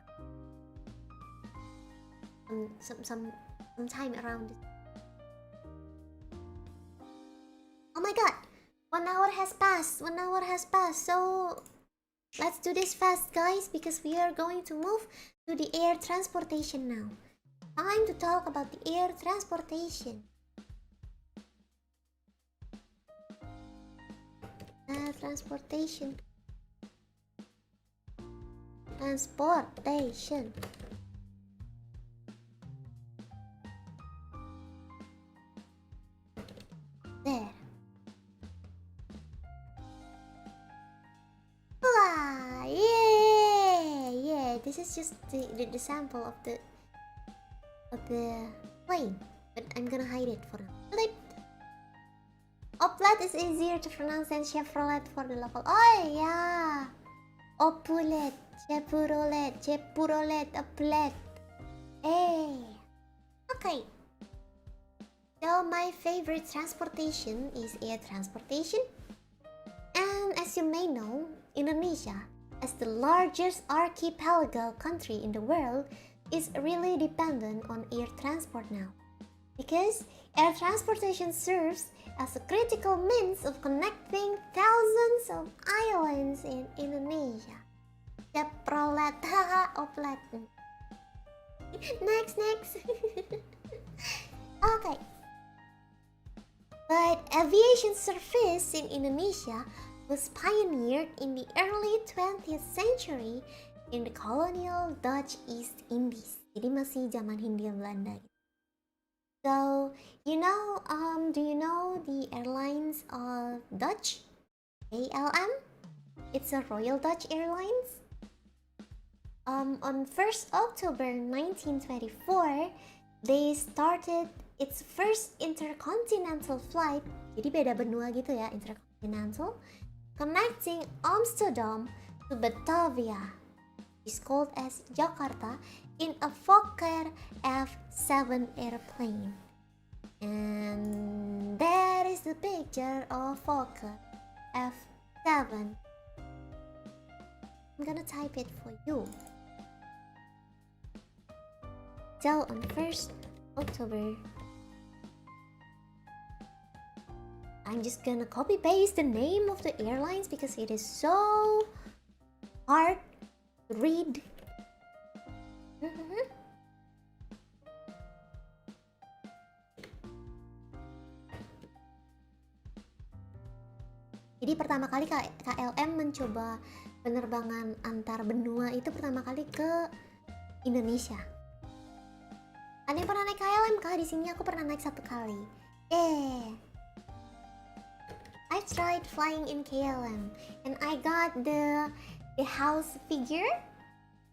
Sometime around this. Oh my god! 1 hour has passed. So let's do this fast, guys, because we are going to move to the air transportation now. Time to talk about the air transportation. Transportation. There. Wow, yeah. This is just the sample of the plane, but I'm gonna hide it for now. Oplet is easier to pronounce than Chevrolet for the local. Oh yeah, Opulet, Chepurolet, Oplet. Hey, okay. So my favorite transportation is air transportation, and as you may know, Indonesia, as the largest archipelago country in the world, is really dependent on air transport now, because air transportation serves as a critical means of connecting thousands of islands in Indonesia. Chevrolet, Oplet. Next. Okay. But aviation service in Indonesia was pioneered in the early 20th century in the colonial Dutch East Indies. Jadi masih zaman Hindia Belanda. So, do you know the airlines of Dutch? ALM? It's a Royal Dutch Airlines. On 1st October 1924, they started its first intercontinental flight. Jadi beda benua gitu ya, intercontinental, connecting Amsterdam to Batavia. It's called as Jakarta in a Fokker F7 airplane. And there is the picture of Fokker F7. I'm gonna type it for you. So on 1st October, I'm just gonna copy paste the name of the airlines because it is so hard to read. Jadi pertama kali KLM mencoba penerbangan antar benua itu pertama kali ke Indonesia. Ada yang pernah naik KLM kah? Di sini aku pernah naik 1 kali. I tried flying in KLM and I got the house figure,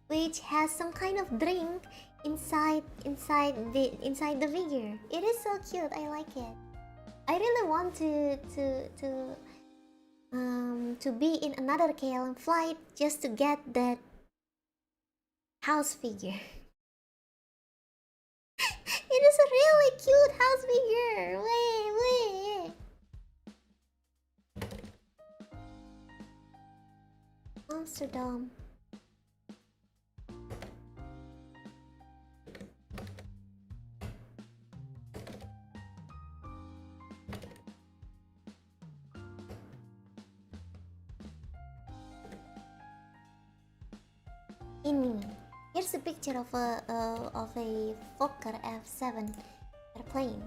which has some kind of drink inside the figure. It is so cute. I like it. I really want to be in another KLM flight just to get that house figure. It is a really cute house figure. Wait. Amsterdam. Ini. Here's a picture of a Fokker F7 airplane.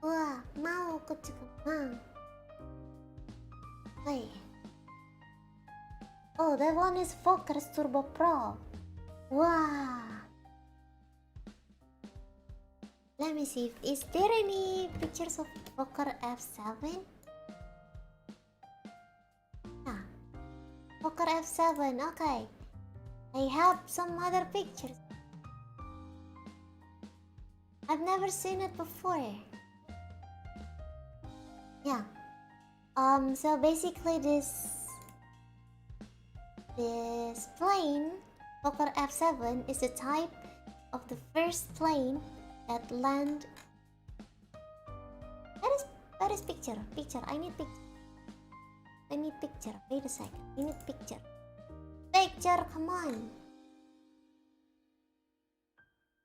Wah, mau aku juga mau. Wait. Oh, that one is Fokker's Turbo Pro. Wow. Let me see. Is there any pictures of Fokker F7? Fokker F7, okay. I have some other pictures. I've never seen it before. Yeah. So basically this plane, Fokker F7, is the type of the first plane that land. That is picture. I need picture. Wait a second. I need picture. Picture, come on.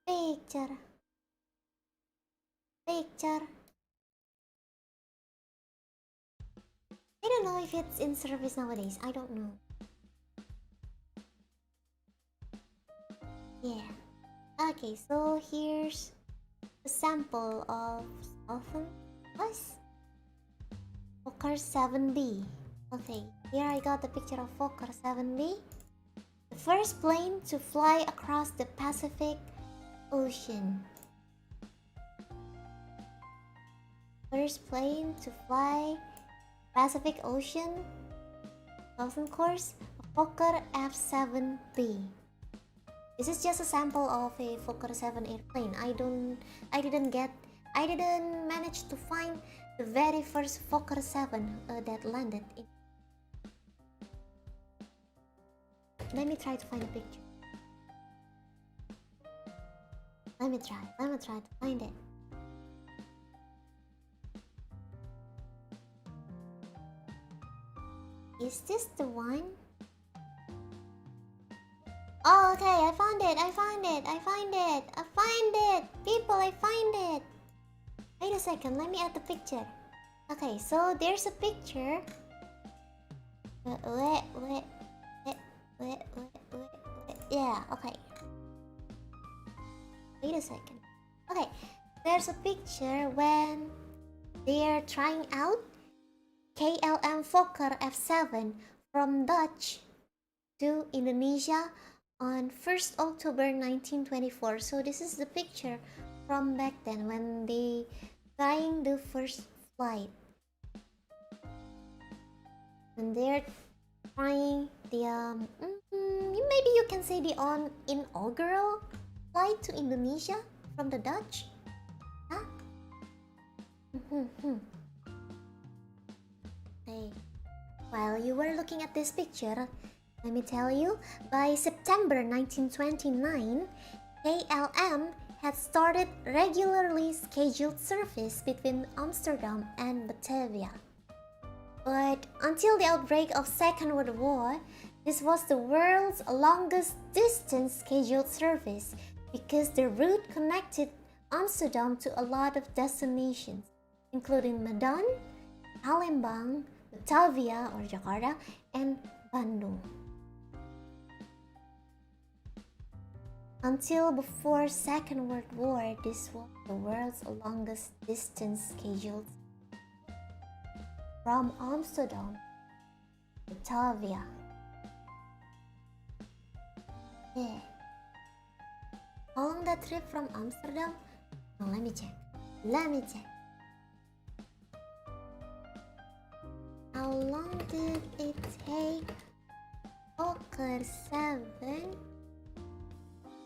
Picture. I don't know if it's in service nowadays. I don't know. Yeah. Okay, so here's a sample of us. Fokker 7B. Okay, here I got the picture of Fokker 7B, the first plane to fly across the Pacific Ocean. First plane to fly Pacific Ocean, of course, Fokker F7B. This is just a sample of a Fokker 7 airplane. I didn't manage to find the very first Fokker 7 that landed in. Let me try to find a picture. Let me try to find it. Is this the one? Oh, okay, I found it. People, I find it. Wait a second, let me add the picture. Okay, so there's a picture. Wait. Yeah, okay. Wait a second. Okay, there's a picture when they're trying out KLM Fokker F7 from Dutch to Indonesia on 1st October 1924. So this is the picture from back then when they trying the first flight. And they're trying the maybe you can say the inaugural flight to Indonesia from the Dutch. Huh? Okay. While you were looking at this picture, let me tell you, by September 1929, KLM had started regularly scheduled service between Amsterdam and Batavia. But until the outbreak of Second World War, this was the world's longest distance scheduled service because the route connected Amsterdam to a lot of destinations, including Medan, Palembang, Batavia or Jakarta, and Bandung. Until before Second World War, this was the world's longest distance scheduled from Amsterdam to Batavia. Yeah. How long that trip from Amsterdam? No, let me check. How long did it take Fokker 7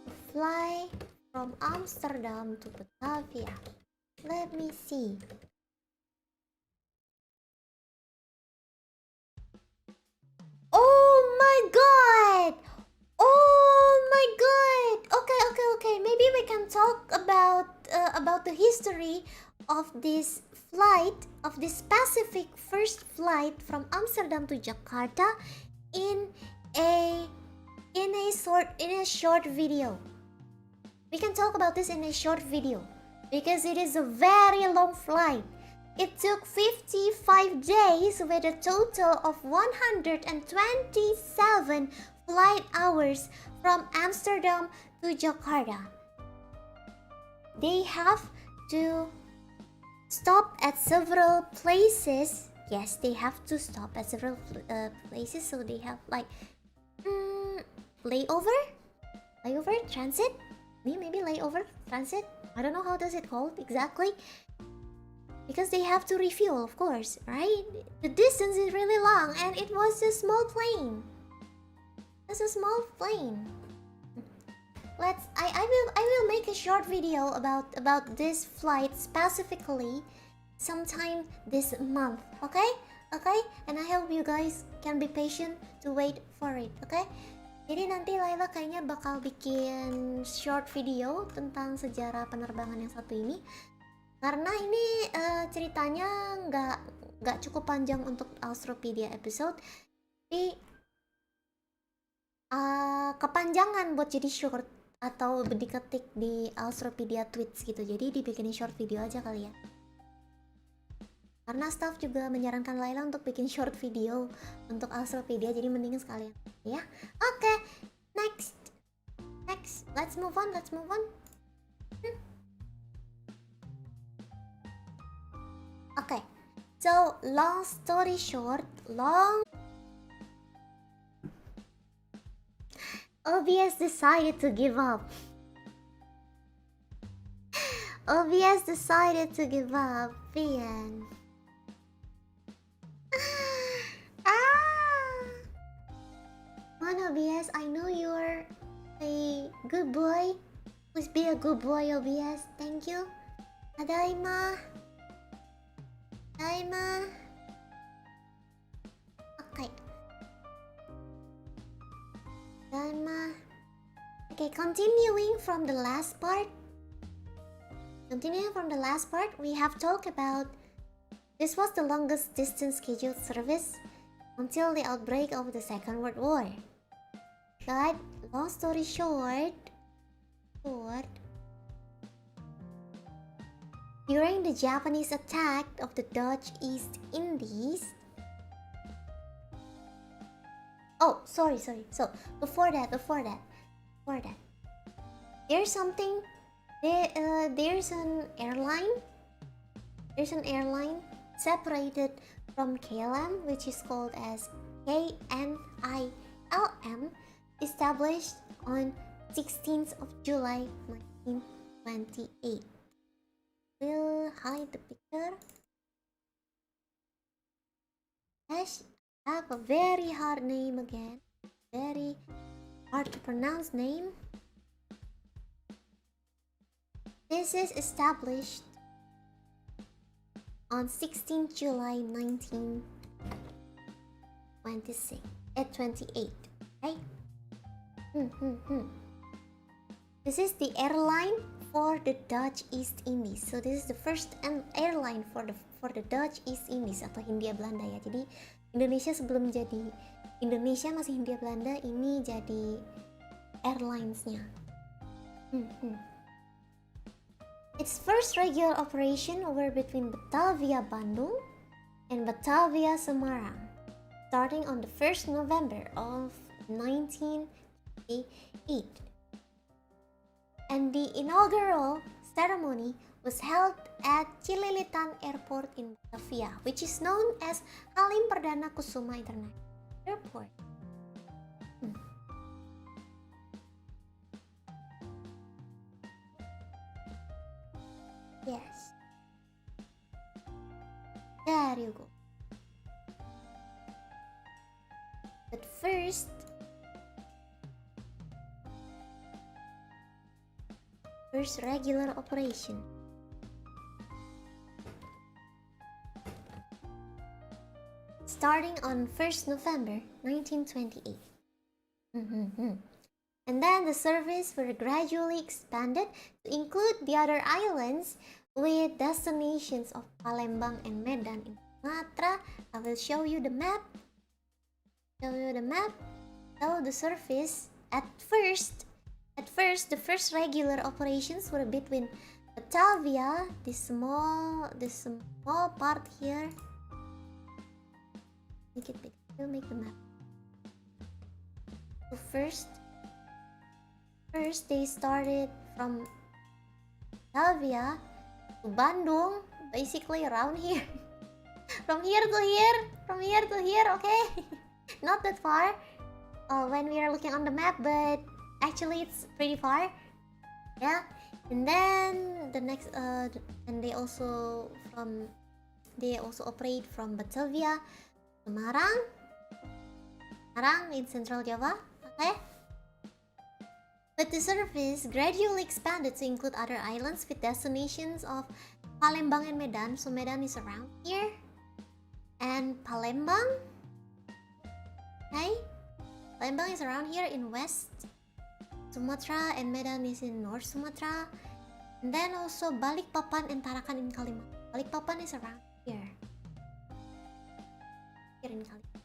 to fly from Amsterdam to Batavia? Let me see. Oh my god! Okay. Maybe we can talk about the history of this flight, of this specific first flight from Amsterdam to Jakarta in a short video. We can talk about this in a short video because it is a very long flight. It took 55 days with a total of 127 flight hours from Amsterdam to Jakarta. They have to stop at several places. Yes, they have to stop at several places, so they have like layover, transit, maybe layover, transit. I don't know how does it called exactly, because they have to refuel, of course, right? The distance is really long, and it was a small plane. It's a small plane. I will make a short video about this flight specifically sometime this month, okay? And I hope you guys can be patient to wait for it, okay? Jadi nanti Layla kayaknya bakal bikin short video tentang sejarah penerbangan yang satu ini, karena ini ceritanya nggak cukup panjang untuk Alstroepedia episode, tapi kepanjangan buat jadi short atau diketik di Alstroepedia tweets gitu. Jadi dibikinin short video aja kali ya. Karena staff juga menyarankan Layla untuk bikin short video untuk Alstroepedia, jadi mending sekalian ya. Oke, next. Let's move on. Okay, so long story short, OBS decided to give up. Pian. Come on, OBS, I know you're a good boy. Please be a good boy, OBS. Thank you. Tadaima. Okay. Tadaima. Okay, continuing from the last part, we have talked about this was the longest distance scheduled service until the outbreak of the Second World War. But long story short, during the Japanese attack of the Dutch East Indies. Oh, sorry. So before that, there's an airline separated from KLM, which is called as KNILM, established on 16th of July 1928. We'll hide the picture. Dash have a very hard name again, very hard to pronounce name. This is established on 16th July 1928. Okay? This is the airline for the Dutch East Indies. So this is the first airline for the Dutch East Indies atau Hindia Belanda ya. Jadi Indonesia sebelum jadi Indonesia masih Hindia Belanda, ini jadi airlinesnya. Its first regular operation were between Batavia Bandung and Batavia Semarang, starting on the 1st November of 1988. And the inaugural ceremony was held at Cililitan Airport in Batavia, which is known as Halim Perdana Kusuma International Airport. Yes. There you go. But first regular operation. Starting on 1st November 1928. And then the service were gradually expanded to include the other islands with destinations of Palembang and Medan in Sumatera. I will show you the map. So the service at first, the first regular operations were between Batavia, this small part here. Make it big. We'll make the map. So first they started from Batavia to Bandung, basically around here. From here to here, okay? Not that far when we are looking on the map, but actually it's pretty far. Yeah, and then the next and they also operate from Batavia, Semarang in Central Java, okay? But the service gradually expanded to include other islands with destinations of Palembang and Medan. So Medan is around here, and Palembang, okay? Palembang is around here in West Sumatra, and Medan is in North Sumatra. And then also Balikpapan and Tarakan in Kalimantan. Balikpapan is around here. Here in Kalimantan.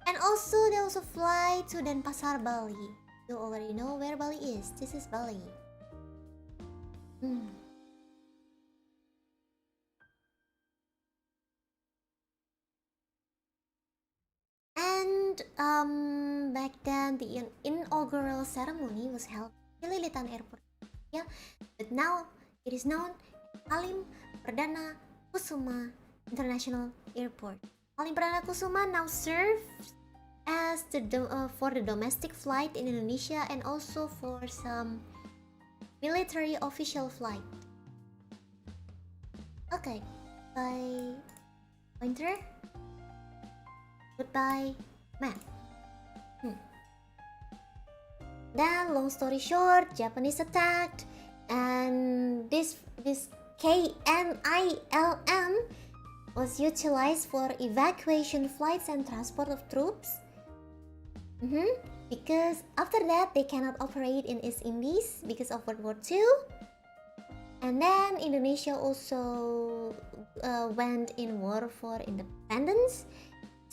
And also they also fly to Denpasar, Bali. You already know where Bali is. This is Bali. And back then the inaugural ceremony was held at Lilitan Airport. Yeah, but now it is known as Halim Perdana Kusuma International Airport. Halim Perdana Kusuma now serves as for the domestic flight in Indonesia and also for some military official flight. Okay, bye pointer. Goodbye map. Then long story short, Japanese attacked, and this KNILM was utilized for evacuation flights and transport of troops. Because after that they cannot operate in East Indies because of World War II. And then Indonesia also went in war for independence.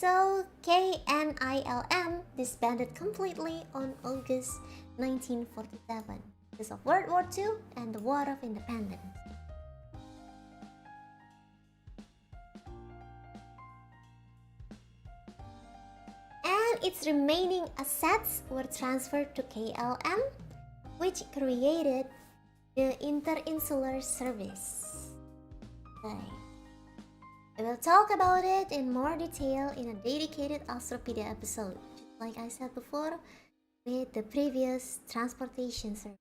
So KNILM disbanded completely on August 1947 because of World War II and the War of Independence. And its remaining assets were transferred to KLM, which created the Interinsular Service. Okay. I will talk about it in more detail in a dedicated ALSTROEPEDIA episode, just like I said before with the previous transportation service.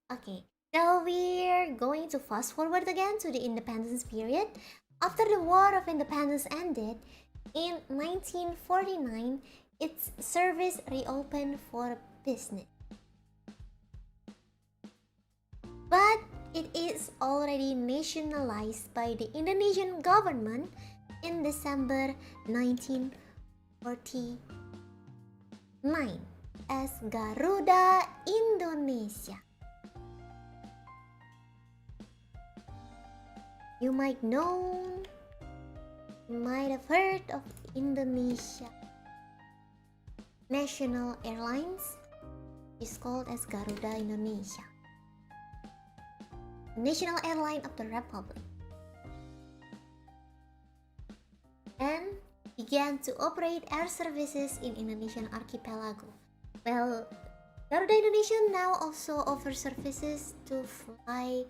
Okay, so we're going to fast forward again to the independence period. After the War of Independence ended, in 1949, its service reopened for business. But it is already nationalized by the Indonesian government in December 1949 as Garuda Indonesia. You might have heard of Indonesia National Airlines. It's called as Garuda Indonesia, national airline of the Republic, and began to operate air services in Indonesian archipelago. Well, Garuda Indonesia now also offers services to fly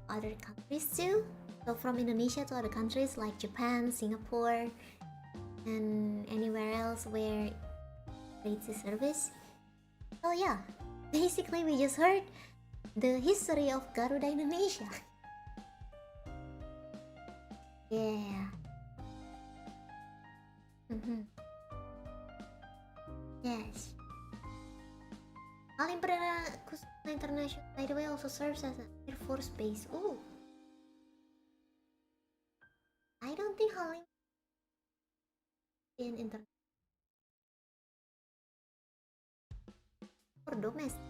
other countries too. So from Indonesia to other countries like Japan, Singapore, and anywhere else where it creates a service. So yeah, basically we just heard the history of Garuda Indonesia. Yeah. Yes. Halim Perdana Kusuma International, by the way, also serves as an Air Force base. Ooh. I don't think Halim in international or domestic.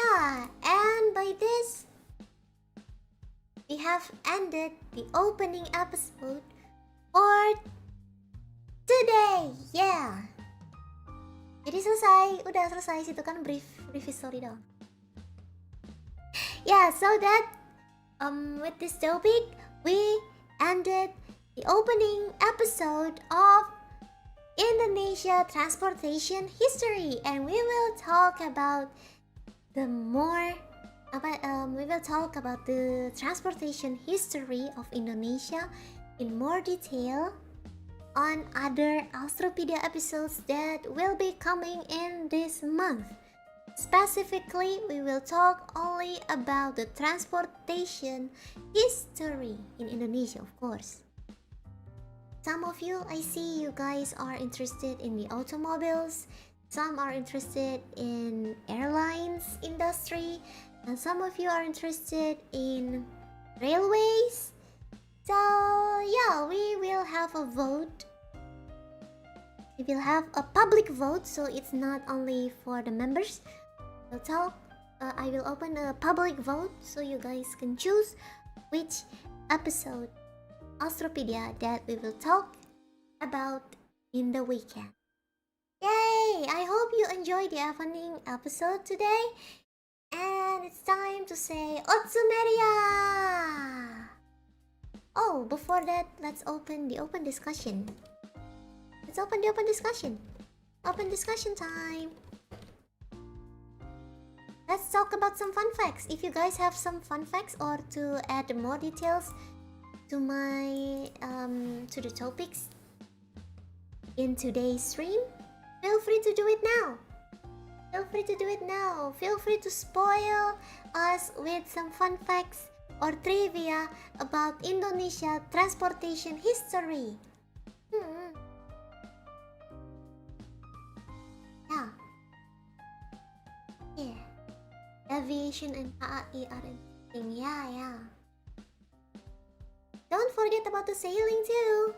Yeah, and by this, we have ended the opening episode for today. Yeah. Jadi udah selesai situ kan brief history doang. Yeah, so that with this topic, we ended the opening episode of Indonesia Transportation History, and we will talk about the transportation history of Indonesia in more detail on other Alstroepedia episodes that will be coming in this month. Specifically, we will talk only about the transportation history in Indonesia, of course. Some of you, I see you guys are interested in the automobiles, some are interested in airlines industry, and some of you are interested in railways. So yeah, we will have a vote. We will have a public vote, so it's not only for the members. I will open a public vote so you guys can choose which episode Alstroepedia that we will talk about in the weekend. Yay! I hope you enjoyed the evening episode today. And it's time to say Alstroemeria! Oh, before that, let's open the open discussion. Let's open the open discussion. Open discussion time. Let's talk about some fun facts. If you guys have some fun facts or to add more details to my to the topics in today's stream, feel free to do it now. Feel free to spoil us with some fun facts or trivia about Indonesia transportation history. Yeah. Aviation and AAI are interesting. Yeah. Don't forget about the sailing too.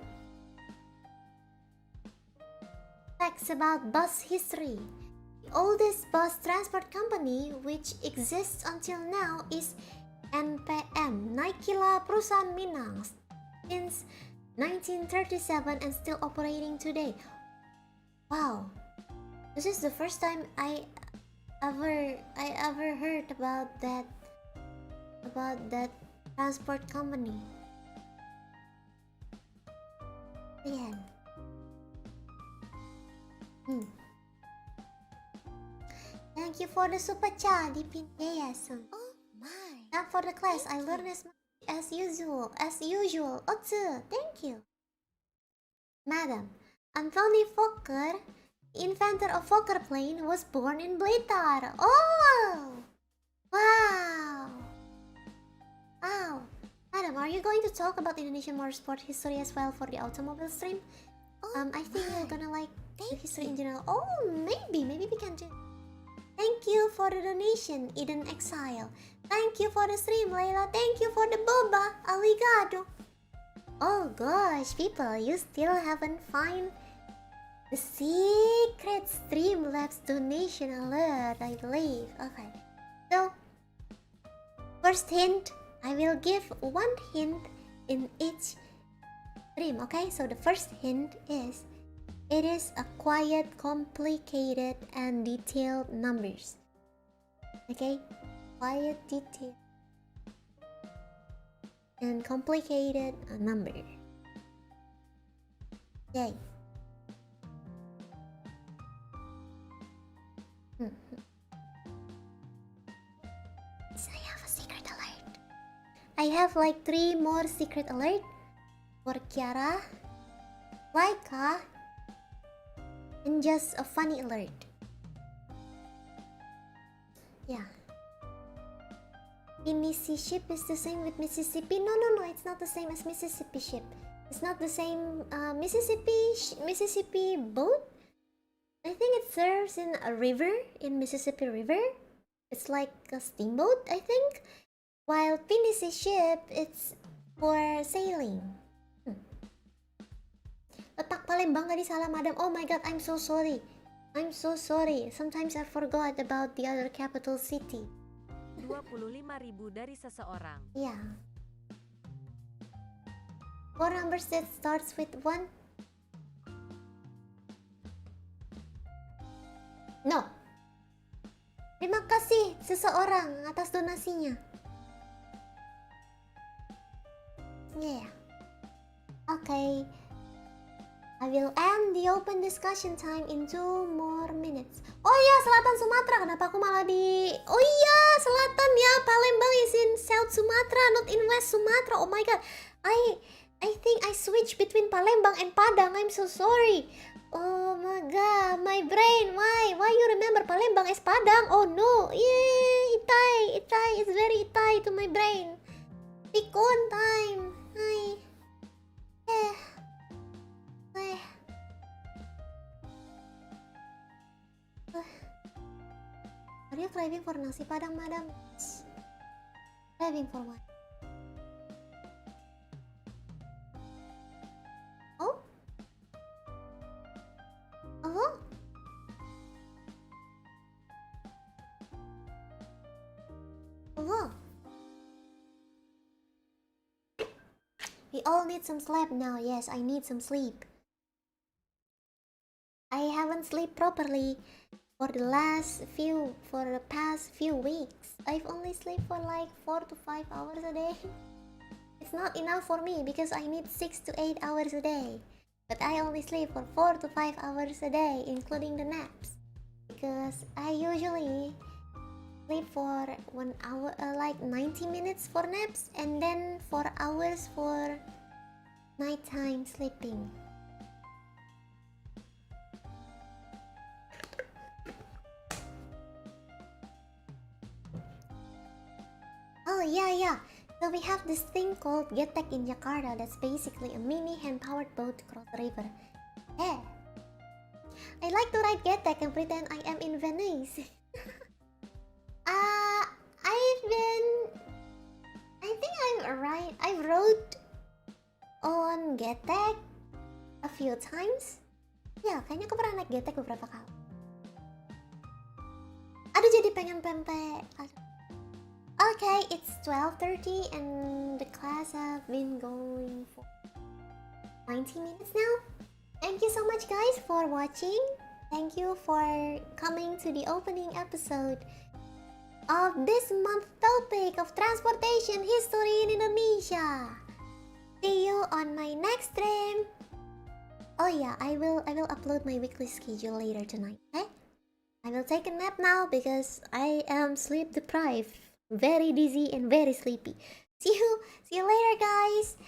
Facts about bus history. The oldest bus transport company which exists until now is NPM, Naikila Perusahaan Minang, since 1937 and still operating today. Wow, this is the first time I ever heard about that transport company. Yeah. Thank you for the super chat, Dipindeyasan. Oh my! Not for the class. I learned as usual. Otsu, thank you. Madam, Anthony Fokker, inventor of Fokker plane, was born in Blitar. Oh! Wow! Madam, are you going to talk about Indonesian motorsport history as well for the automobile stream? I think you're gonna like the history in general. Oh, maybe we can do. Thank you for the donation, Eden Exile. Thank you for the stream, Layla. Thank you for the boba. Obrigado. Oh gosh, people, you still haven't found the secret Streamlabs donation alert, I believe. Okay, so first hint, I will give one hint in each stream. Okay, so the first hint is it is a quiet, complicated, and detailed numbers. Okay, quiet, detailed, and complicated number. Yay. So I have a secret alert. I have like 3 more secret alert for Kiara, Laika, and just a funny alert. Yeah. Tennessee ship is the same with Mississippi. No, it's not the same as Mississippi ship. It's not the same Mississippi boat. I think it serves in a river, in Mississippi River. It's like a steamboat, I think. While Tennessee ship, it's for sailing. Letak Palembang gak disalah, madam. Oh my god, I'm so sorry. Sometimes I forgot about the other capital city. 25.000 dari seseorang. Yeah. Four numbers that starts with 1. No. Terima kasih seseorang atas donasinya. Yeah. Okay. I will end the open discussion time in 2 more minutes. Oh iya, Selatan Sumatera. Kenapa aku malah di... Oh iya, Selatan ya. Palembang is in South Sumatra, not in West Sumatra. Oh my god. I think I switch between Palembang and Padang. I'm so sorry. Oh my god, my brain. Why you remember Palembang as Padang? Oh no. Yeah, itai. It's very itai to my brain. Pikun time. Hi. Yeah. Are you craving for nasi padang, madam? Craving for what? Oh? Oh? Oh? We all need some sleep now. Yes, I need some sleep. I haven't slept properly for the past few weeks. I've only slept for like 4 to 5 hours a day. It's not enough for me because I need 6 to 8 hours a day. But I only sleep for 4 to 5 hours a day, including the naps. Because I usually sleep for 1 hour, like 90 minutes for naps, and then 4 hours for nighttime sleeping. Oh yeah. So we have this thing called getek in Jakarta. That's basically a mini hand-powered boat to cross the river. Yeah. I like to ride getek and pretend I am in Venice. I've rode on getek a few times. Ya, kayaknya aku pernah naik getek beberapa kali. Aduh, jadi pengen pempek. Okay, it's 12:30 and the class have been going for 90 minutes now. Thank you so much guys for watching. Thank you for coming to the opening episode of this month's topic of transportation history in Indonesia. See you on my next stream. Oh yeah, I will upload my weekly schedule later tonight, okay? I will take a nap now because I am sleep deprived. Very dizzy and very sleepy. See you later guys.